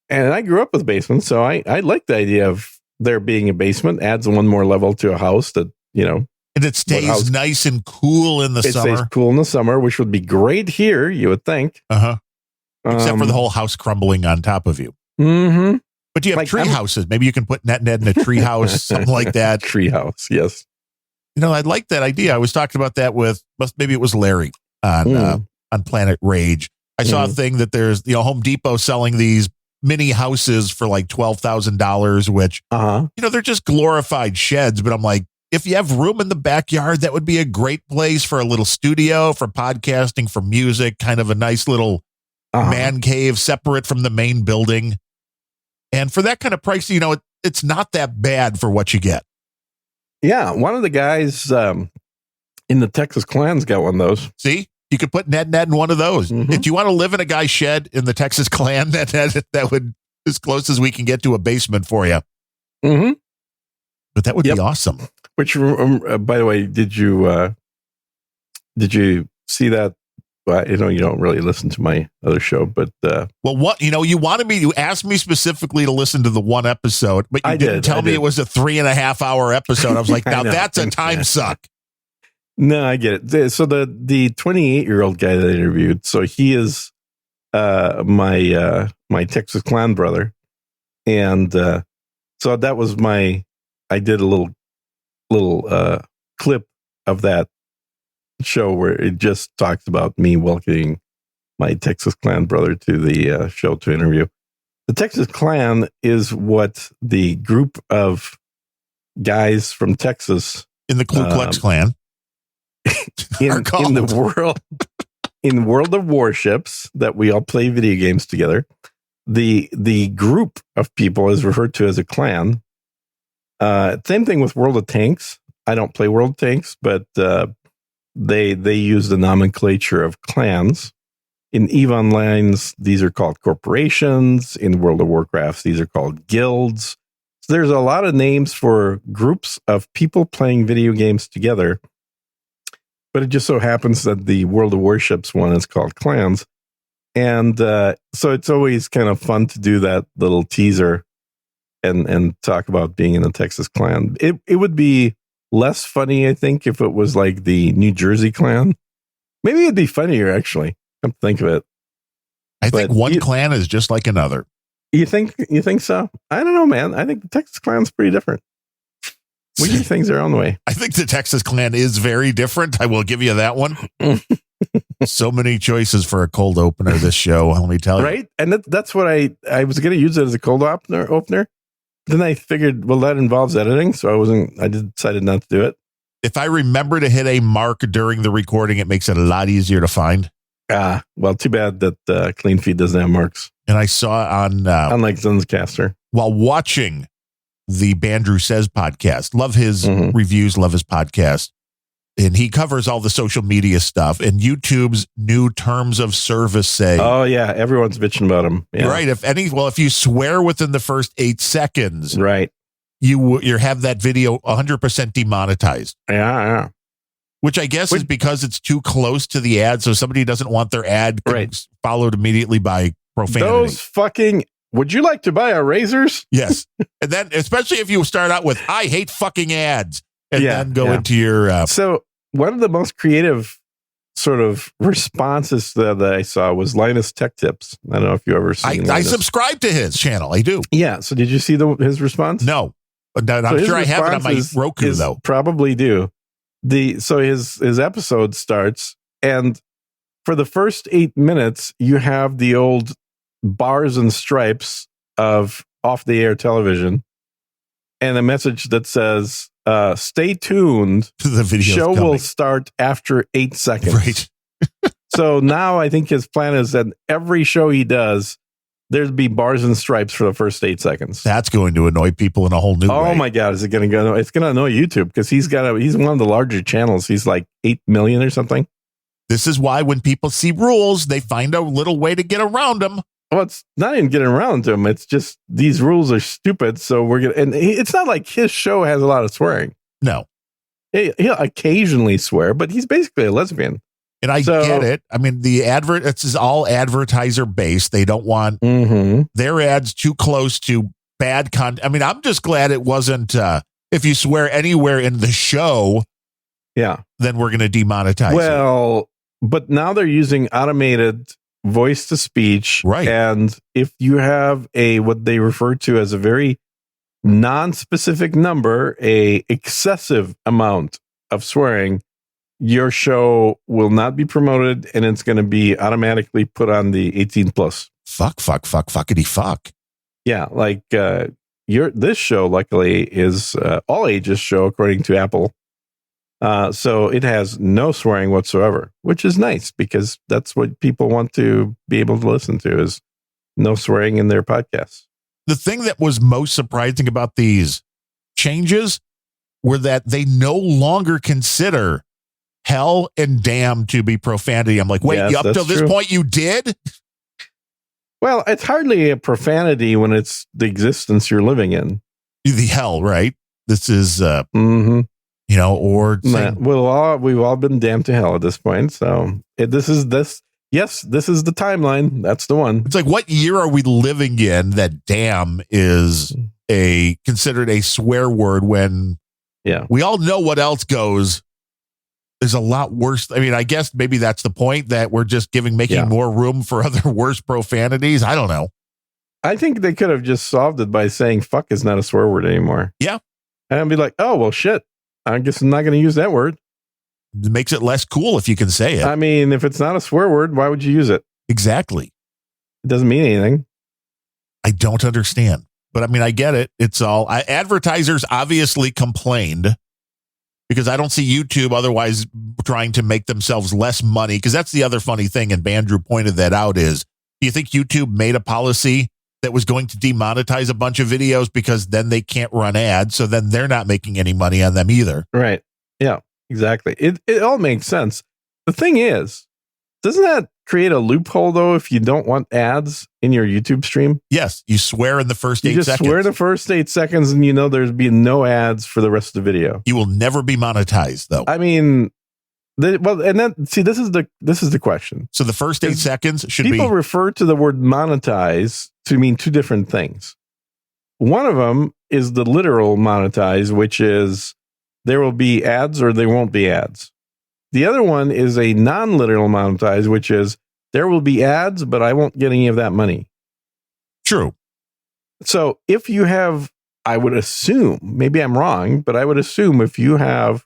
And I grew up with basements, so I like the idea of there being a basement. Adds one more level to a house that, and it stays nice and cool in the summer. It stays cool in the summer, which would be great here, you would think. Except for the whole house crumbling on top of you. Mm-hmm. But you have tree houses. Maybe you can put NetNed in a tree house, something like that. Tree house, yes. I like that idea. I was talking about that with, maybe it was Larry on Planet Rage. I saw a thing that there's, Home Depot selling these mini houses for like $12,000, which, they're just glorified sheds. But I'm like, if you have room in the backyard, that would be a great place for a little studio, for podcasting, for music, kind of a nice little man cave separate from the main building. And for that kind of price, it's not that bad for what you get. Yeah. One of the guys in the Texas Clan's got one of those. See? You could put Ned in one of those. If you want to live in a guy's shed in the Texas Clan, that would as close as we can get to a basement for you. But that would be awesome. Which, by the way, did you see that Well, you don't really listen to my other show, but you asked me specifically to listen to the one episode, but you didn't tell me it was a 3.5 hour episode. I was like, now that's a time suck. No, I get it. So the 28-year-old guy that I interviewed, so he is my Texas clan brother, and so that was I did a little clip of that show where it just talks about me welcoming my Texas clan brother to the show to interview. The Texas clan is what the group of guys from Texas in the Ku Klux Klan in World of Warships that we all play video games together. The group of people is referred to as a clan. Same thing with World of Tanks. I don't play World of Tanks, but they use the nomenclature of clans. In EVE Online, these are called corporations. In World of Warcraft, these are called guilds. So there's a lot of names for groups of people playing video games together. But it just so happens that the World of Warships one is called clans. And so it's always kind of fun to do that little teaser and talk about being in the Texas clan. It would be less funny, I think, if it was like the New Jersey clan. Maybe it'd be funnier, actually. Come to think of it. I think one clan is just like another. You think so? I don't know, man. I think the Texas clan's pretty different. We do things our own way. I think the Texas clan is very different. I will give you that one. So many choices for a cold opener this show, let me tell you. Right? And that's what I was going to use it as a cold opener. Then I figured, well, that involves editing, so I decided not to do it. If I remember to hit a mark during the recording, it makes it a lot easier to find. Well, too bad that Clean Feed doesn't have marks. And I saw on unlike Zencaster, while watching the Bandrew Says podcast, love his reviews, love his podcast, and he covers all the social media stuff. And YouTube's new terms of service say, "Oh yeah, everyone's bitching about him." Yeah. Right? If you swear within the first 8 seconds, right, you have that video 100% demonetized. Yeah. Which I guess is because it's too close to the ad, so somebody doesn't want their ad followed immediately by profanity. Those fucking, would you like to buy our razors? Yes. And then, especially if you start out with, I hate fucking ads, and then go into your... So one of the most creative sort of responses that I saw was Linus Tech Tips. I don't know if you ever seen I subscribe to his channel. I do. Yeah. So did you see his response? No. But I'm sure I have it on my Roku, though. Probably do. So his episode starts, and for the first 8 minutes, you have the old bars and stripes of off-the-air television, and a message that says, "Stay tuned. The video show will start after 8 seconds." Right. So now I think his plan is that every show he does, there'd be bars and stripes for the first 8 seconds. That's going to annoy people in a whole new way. Oh my God. Is it going to go? It's going to annoy YouTube because he's one of the larger channels. He's like 8 million or something. This is why when people see rules, they find a little way to get around them. Well, it's not even getting around to them. It's just these rules are stupid. So it's not like his show has a lot of swearing. No. He'll occasionally swear, but he's basically a lesbian. And I get it. I mean, it's all advertiser based. They don't want their ads too close to bad content. I mean, I'm just glad it wasn't, if you swear anywhere in the show, then we're going to demonetize it. But now they're using automated voice to speech. Right. And if you have what they refer to as a very non-specific number, a excessive amount of swearing, your show will not be promoted, and it's going to be automatically put on the 18 plus. Fuckity fuck. Yeah, like this show, luckily, is all ages show according to Apple. So it has no swearing whatsoever, which is nice because that's what people want to be able to listen to, is no swearing in their podcasts. The thing that was most surprising about these changes were that they no longer consider hell and damn to be profanity. I'm like, wait, up till this point you did? Well, it's hardly a profanity when it's the existence you're living in. The hell, right? This is, or... we've all been damned to hell at this point, so This is the timeline. That's the one. It's like, what year are we living in that damn is considered a swear word when we all know what else goes is a lot worse. I mean, I guess maybe that's the point, that we're just making more room for other worse profanities. I don't know. I think they could have just solved it by saying fuck is not a swear word anymore. Yeah. And I'd be like, oh, well, shit. I guess I'm not going to use that word. It makes it less cool if you can say it. I mean, if it's not a swear word, why would you use it? Exactly. It doesn't mean anything. I don't understand. But I mean, I get it. It's all advertisers obviously complained, because I don't see YouTube otherwise trying to make themselves less money. Because that's the other funny thing, and Bandrew pointed that out, is, do you think YouTube made a policy that was going to demonetize a bunch of videos because then they can't run ads, so then they're not making any money on them either? Right. Yeah, exactly. It all makes sense. The thing is, doesn't that create a loophole, though, if you don't want ads in your YouTube stream? Yes, you swear in the first 8 seconds. You just swear the first 8 seconds, and there's been no ads for the rest of the video. You will never be monetized, though. I mean, this is the question. So the first 8 seconds should be... People refer to the word monetize to mean two different things. One of them is the literal monetize, which is there will be ads or there won't be ads. The other one is a non-literal monetize, which is there will be ads, but I won't get any of that money. True. So if you have, I would assume, maybe I'm wrong, but I would assume if you have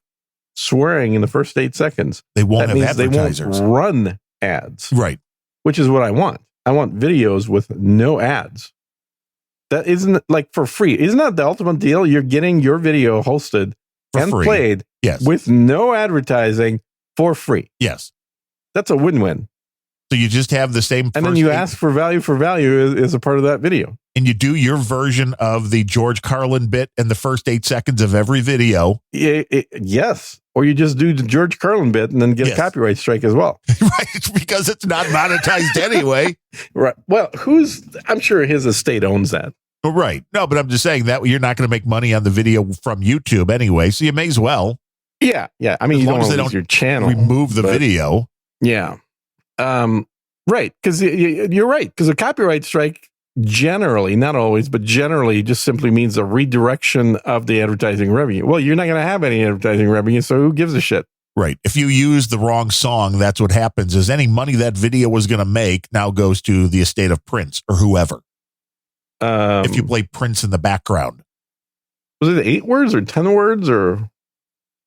swearing in the first 8 seconds, they won't have advertisers. They won't run ads. Right. Which is what I want. I want videos with no ads. That isn't like for free. Isn't that the ultimate deal? You're getting your video hosted for and free. Played with no advertising for free. Yes. That's a win-win. So you just have the same. And then you ask for value as a part of that video. And you do your version of the George Carlin bit in the first 8 seconds of every video. Yes. Or you just do the George Carlin bit and then get a copyright strike as well. Right. Because it's not monetized anyway. Right. Well, I'm sure his estate owns that. Right. No, but I'm just saying that you're not going to make money on the video from YouTube anyway. So you may as well. Yeah. Yeah. I mean, you don't want to lose your channel. Remove the video. Yeah. Right. Because you're right. Because a copyright strike generally, not always, but generally just simply means a redirection of the advertising revenue. Well, you're not going to have any advertising revenue, so who gives a shit? Right. If you use the wrong song, that's what happens, is any money that video was going to make now goes to the estate of Prince or whoever. If you play Prince in the background. Was it 8 words or 10 words or?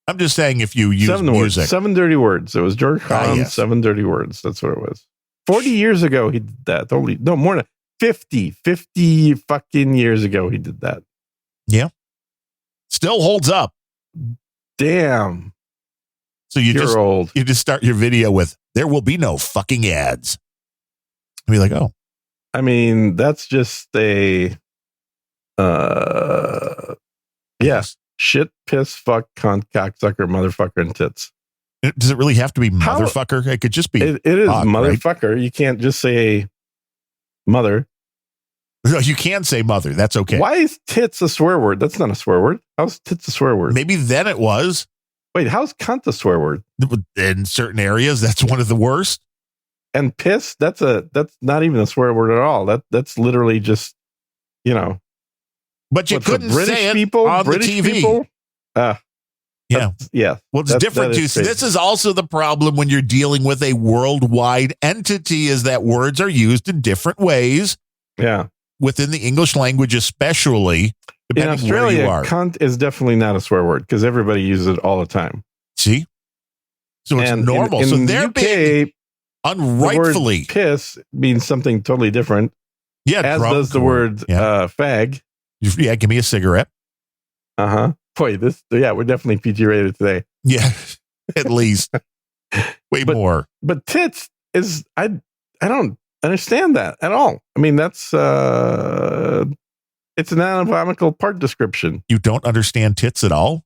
I'm just saying if you use 7 music. Words, 7 dirty words. It was George Carlin, 7 dirty words. That's what it was. 40 years ago, he did that. No, more than 50 fucking years ago, he did that. Yeah. Still holds up. Damn. So you just start your video with, there will be no fucking ads. I'll be like, oh. I mean, that's just a, yes, shit, piss, fuck, cunt, cocksucker, motherfucker, and tits. Does it really have to be motherfucker? It could just be. It is motherfucker. Right? You can't just say mother. No, you can say mother. That's okay. Why is tits a swear word? That's not a swear word. How's tits a swear word? Maybe then it was. Wait, how's cunt a swear word? In certain areas, that's one of the worst. And piss, that's not even a swear word at all. That's literally just, But you couldn't British say it people, on British the TV. People? Yeah. Well, it's different too. This is also the problem when you're dealing with a worldwide entity, is that words are used in different ways. Yeah. Within the English language, especially, depending in Australia, where you are. Cunt is definitely not a swear word because everybody uses it all the time. See? So it's normal. In so the they're UK, being unrightfully. The word piss means something totally different. Yeah. As does the word fag. Yeah. Give me a cigarette. Uh-huh. Boy, we're definitely PG rated today. Yeah. At least. More. But tits is, I don't understand that at all. I mean, that's it's an anatomical part description. You don't understand tits at all?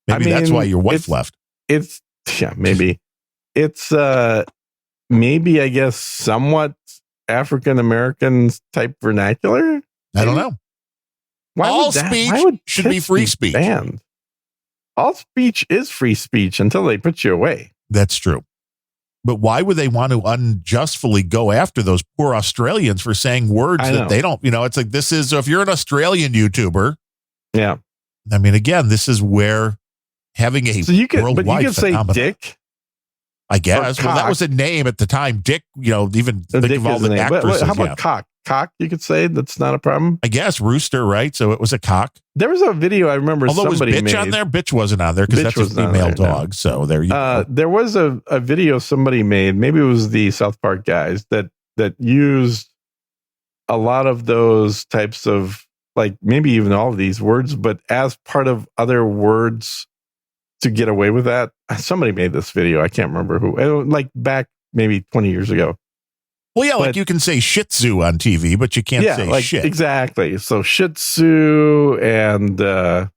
Maybe that's why your wife left. Maybe. It's maybe, I guess, somewhat African American type vernacular. I don't know. All speech should be free speech. Banned? All speech is free speech until they put you away. That's true. But why would they want to unjustly go after those poor Australians for saying words that they don't, it's like this is, so if you're an Australian YouTuber. Yeah. I mean, again, this is where having a worldwide but you could say Dick. I guess. Well, that was a name at the time. Dick, even think Dick of all the actresses. How about Cock? Cock, you could say that's not a problem. I guess Rooster, right? So it was a cock. There was a video I remember. Although somebody was Bitch made. On there? Bitch wasn't on there because that's a female dog. No. So there you go. There was a video somebody made. Maybe it was the South Park guys that used a lot of those types of, like, maybe even all of these words, but as part of other words to get away with that. Somebody made this video. I can't remember who. Like back maybe 20 years ago. Well, yeah, like you can say Shih Tzu on TV, but you can't say shit. Exactly. So Shih Tzu and, I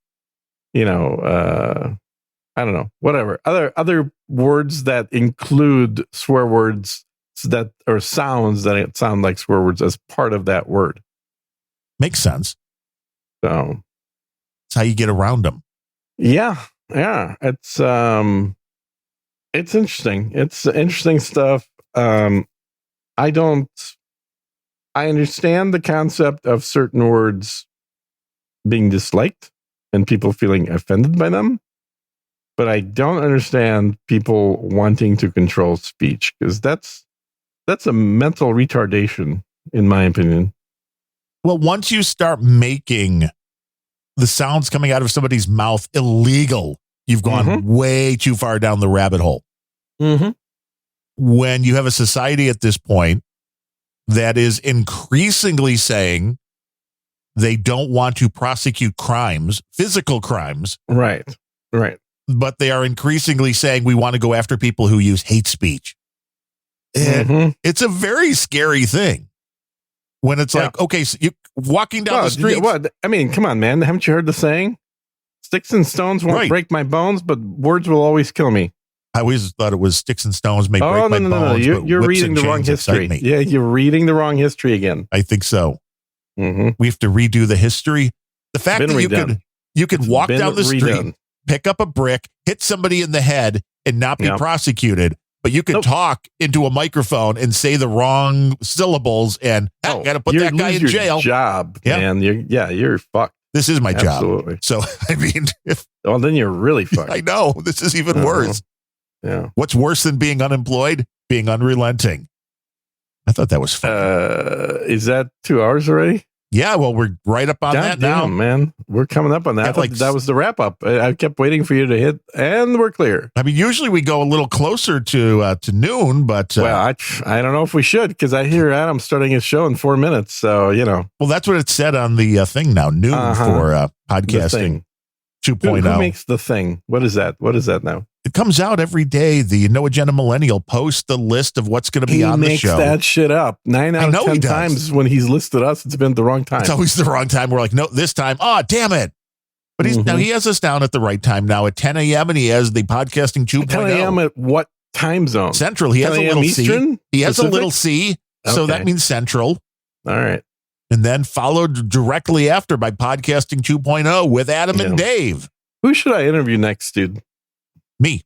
don't know, whatever. Other words that include swear words that or sounds that sound like swear words as part of that word. Makes sense. So that's how you get around them. Yeah. It's interesting. It's interesting stuff. I understand the concept of certain words being disliked and people feeling offended by them, but I don't understand people wanting to control speech because that's a mental retardation, in my opinion. Well, once you start making the sounds coming out of somebody's mouth illegal, you've gone way too far down the rabbit hole. Mm-hmm. When you have a society at this point that is increasingly saying they don't want to prosecute crimes, physical crimes. Right. But they are increasingly saying we want to go after people who use hate speech. And it's a very scary thing when it's like, okay, so you walking down the street. I mean, come on, man. Haven't you heard the saying? Sticks and stones won't break my bones, but words will always kill me. I always thought it was sticks and stones may break my bones. No. You're reading the wrong history. Yeah, you're reading the wrong history again. I think so. We have to redo the history. The fact that you could walk down the street, pick up a brick, hit somebody in the head, and not be prosecuted, but you could talk into a microphone and say the wrong syllables, and got to put that guy in jail. Job, man. You're fucked. This is my job. So I mean, then you're really fucked. I know this is even worse. Yeah. What's worse than being unemployed? Being unrelenting. I thought that was fun. Is that 2 hours already? Yeah, well, we're right up on that now. Man. We're coming up on that. That was the wrap up. I kept waiting for you to hit, and we're clear. I mean, usually we go a little closer to noon, but well, I don't know if we should because I hear Adam starting his show in 4 minutes. So well, that's what it said on the thing now. Noon for podcasting 2.0. Who makes the thing? What is that? What is that now? It comes out every day. The No Agenda Millennial posts the list of what's going to be on the show. He makes that shit up. 9 out of 10 times when he's listed us, it's been the wrong time. It's always the wrong time. We're like, no, this time. Oh, damn it. But now he has us down at the right time now at 10 a.m. and he has the podcasting 2.0. 10 a.m. at what time zone? Central. He has a little Eastern? C. He has a little C. So that means Central. All right. And then followed directly after by podcasting 2.0 with Adam and Dave. Who should I interview next, dude? Me.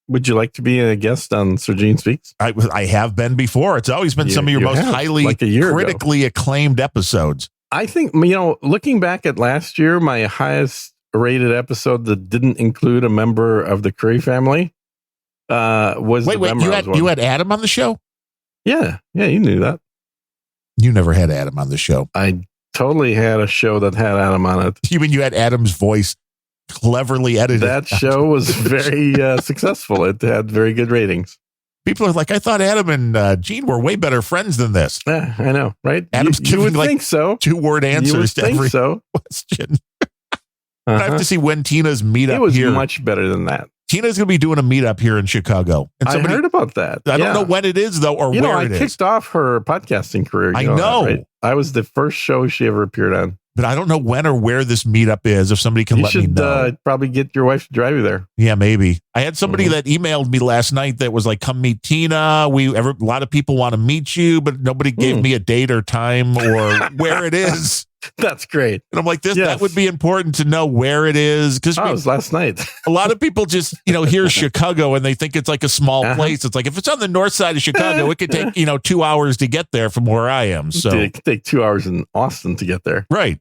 Would you like to be a guest on Sir Gene Speaks? I have been before. It's always been some of your most highly critically acclaimed episodes. I think, looking back at last year, my highest rated episode that didn't include a member of the Curry family was the Bemrose one. You had Adam on the show? Yeah, you knew that. You never had Adam on the show. I totally had a show that had Adam on it. You mean you had Adam's voice cleverly edited? That show was very successful. It had very good ratings. People are like, I thought Adam and Gene were way better friends than this. Yeah, I know, right? Adam's you would like think so. 2-word answers to every question. I have to see when Tina's meetup. It was here. Much better than that. Tina's going to be doing a meetup here in Chicago. And I heard about that. I don't know when it is, though, or where it is. I kicked off her podcasting career. I know. That, right? I was the first show she ever appeared on. But I don't know when or where this meetup is. If somebody can let me know. You should probably get your wife to drive you there. Yeah, maybe. I had somebody that emailed me last night that was like, come meet Tina. A lot of people want to meet you, but nobody gave me a date or time or where it is. That's great. And I'm like, that would be important to know where it is. Because it was last night. A lot of people just, hear Chicago and they think it's like a small place. It's like, if it's on the north side of Chicago, it could take, 2 hours to get there from where I am. So it could take 2 hours in Austin to get there. Right.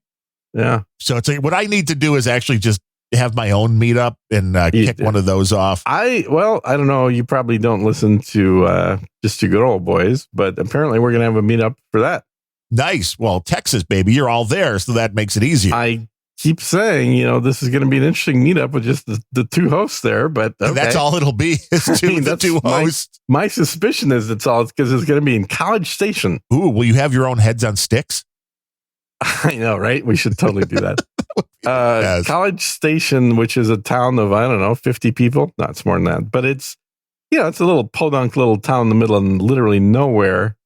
Yeah. So it's like, what I need to do is actually just have my own meetup and kick one of those off. I don't know. You probably don't listen to Just Two Good Old Boys, but apparently we're going to have a meetup for that. Nice. Well, Texas, baby, you're all there, so that makes it easier. I keep saying, this is going to be an interesting meetup with just the two hosts there, but okay. That's all it'll be. It's two hosts. My suspicion is it's because it's going to be in College Station. Ooh, will you have your own heads on sticks? I know, right? We should totally do that. Yes. College Station, which is a town of, 50 people. No, it's more than that. But it's a little podunk little town in the middle of literally nowhere.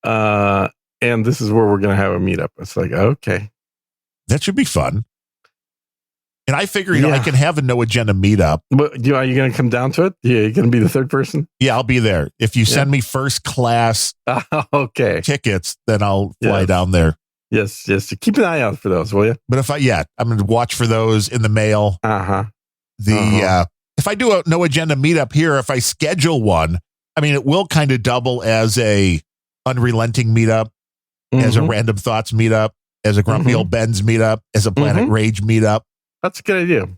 And this is where we're going to have a meetup. It's like, okay. That should be fun. And I figure, I can have a no agenda meetup. But are you going to come down to it? Yeah, you're going to be the third person? Yeah, I'll be there. If you send me first class tickets, then I'll fly down there. Yes. Keep an eye out for those, will you? But if I'm going to watch for those in the mail. If I do a no agenda meetup here, if I schedule one, it will kind of double as a unrelenting meetup, as a random thoughts meetup, as a grumpy old Ben's meetup, as a Planet Rage meetup. That's a good idea.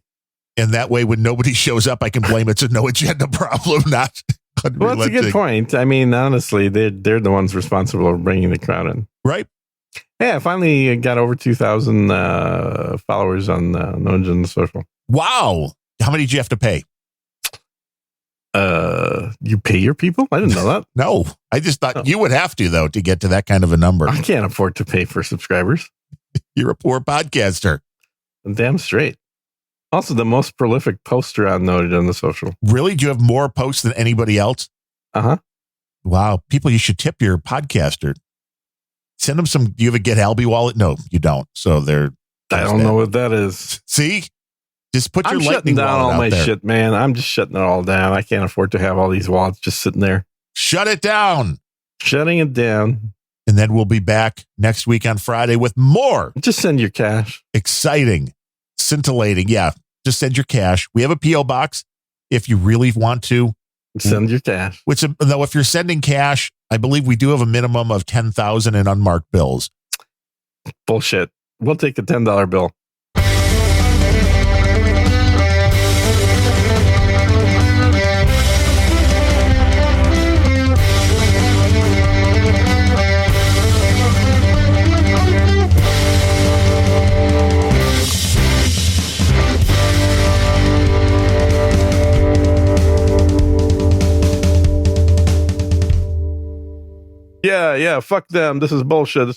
And that way, when nobody shows up, I can blame it's a no agenda problem, not unrelenting. Well, that's a good point. Honestly, they're the ones responsible for bringing the crowd in. Right. Yeah, I finally got over 2,000 followers on No Agenda Social. Wow. How many did you have to pay? You pay your people? I didn't know that. No, I just thought you would have to, though, to get to that kind of a number. I can't afford to pay for subscribers. You're a poor podcaster. Damn straight. Also, the most prolific poster on No Agenda Social. Really? Do you have more posts than anybody else? Uh-huh. Wow. People, you should tip your podcaster. Send them some. Do you have a Get Albie wallet? No, you don't. So I don't know what that is. See? Just put your lightning lightning down wallet all out my there. shit, man. I'm just shutting it all down. I can't afford to have all these wallets just sitting there. Shut it down. Shutting it down. And then we'll be back next week on Friday with more. Just send your cash. Exciting. Scintillating. Yeah. Just send your cash. We have a P.O. box if you really want to. Send your cash. Which, though, if you're sending cash, I believe we do have a minimum of 10,000 in unmarked bills. Bullshit. We'll take a $10 bill. Yeah, fuck them. This is bullshit.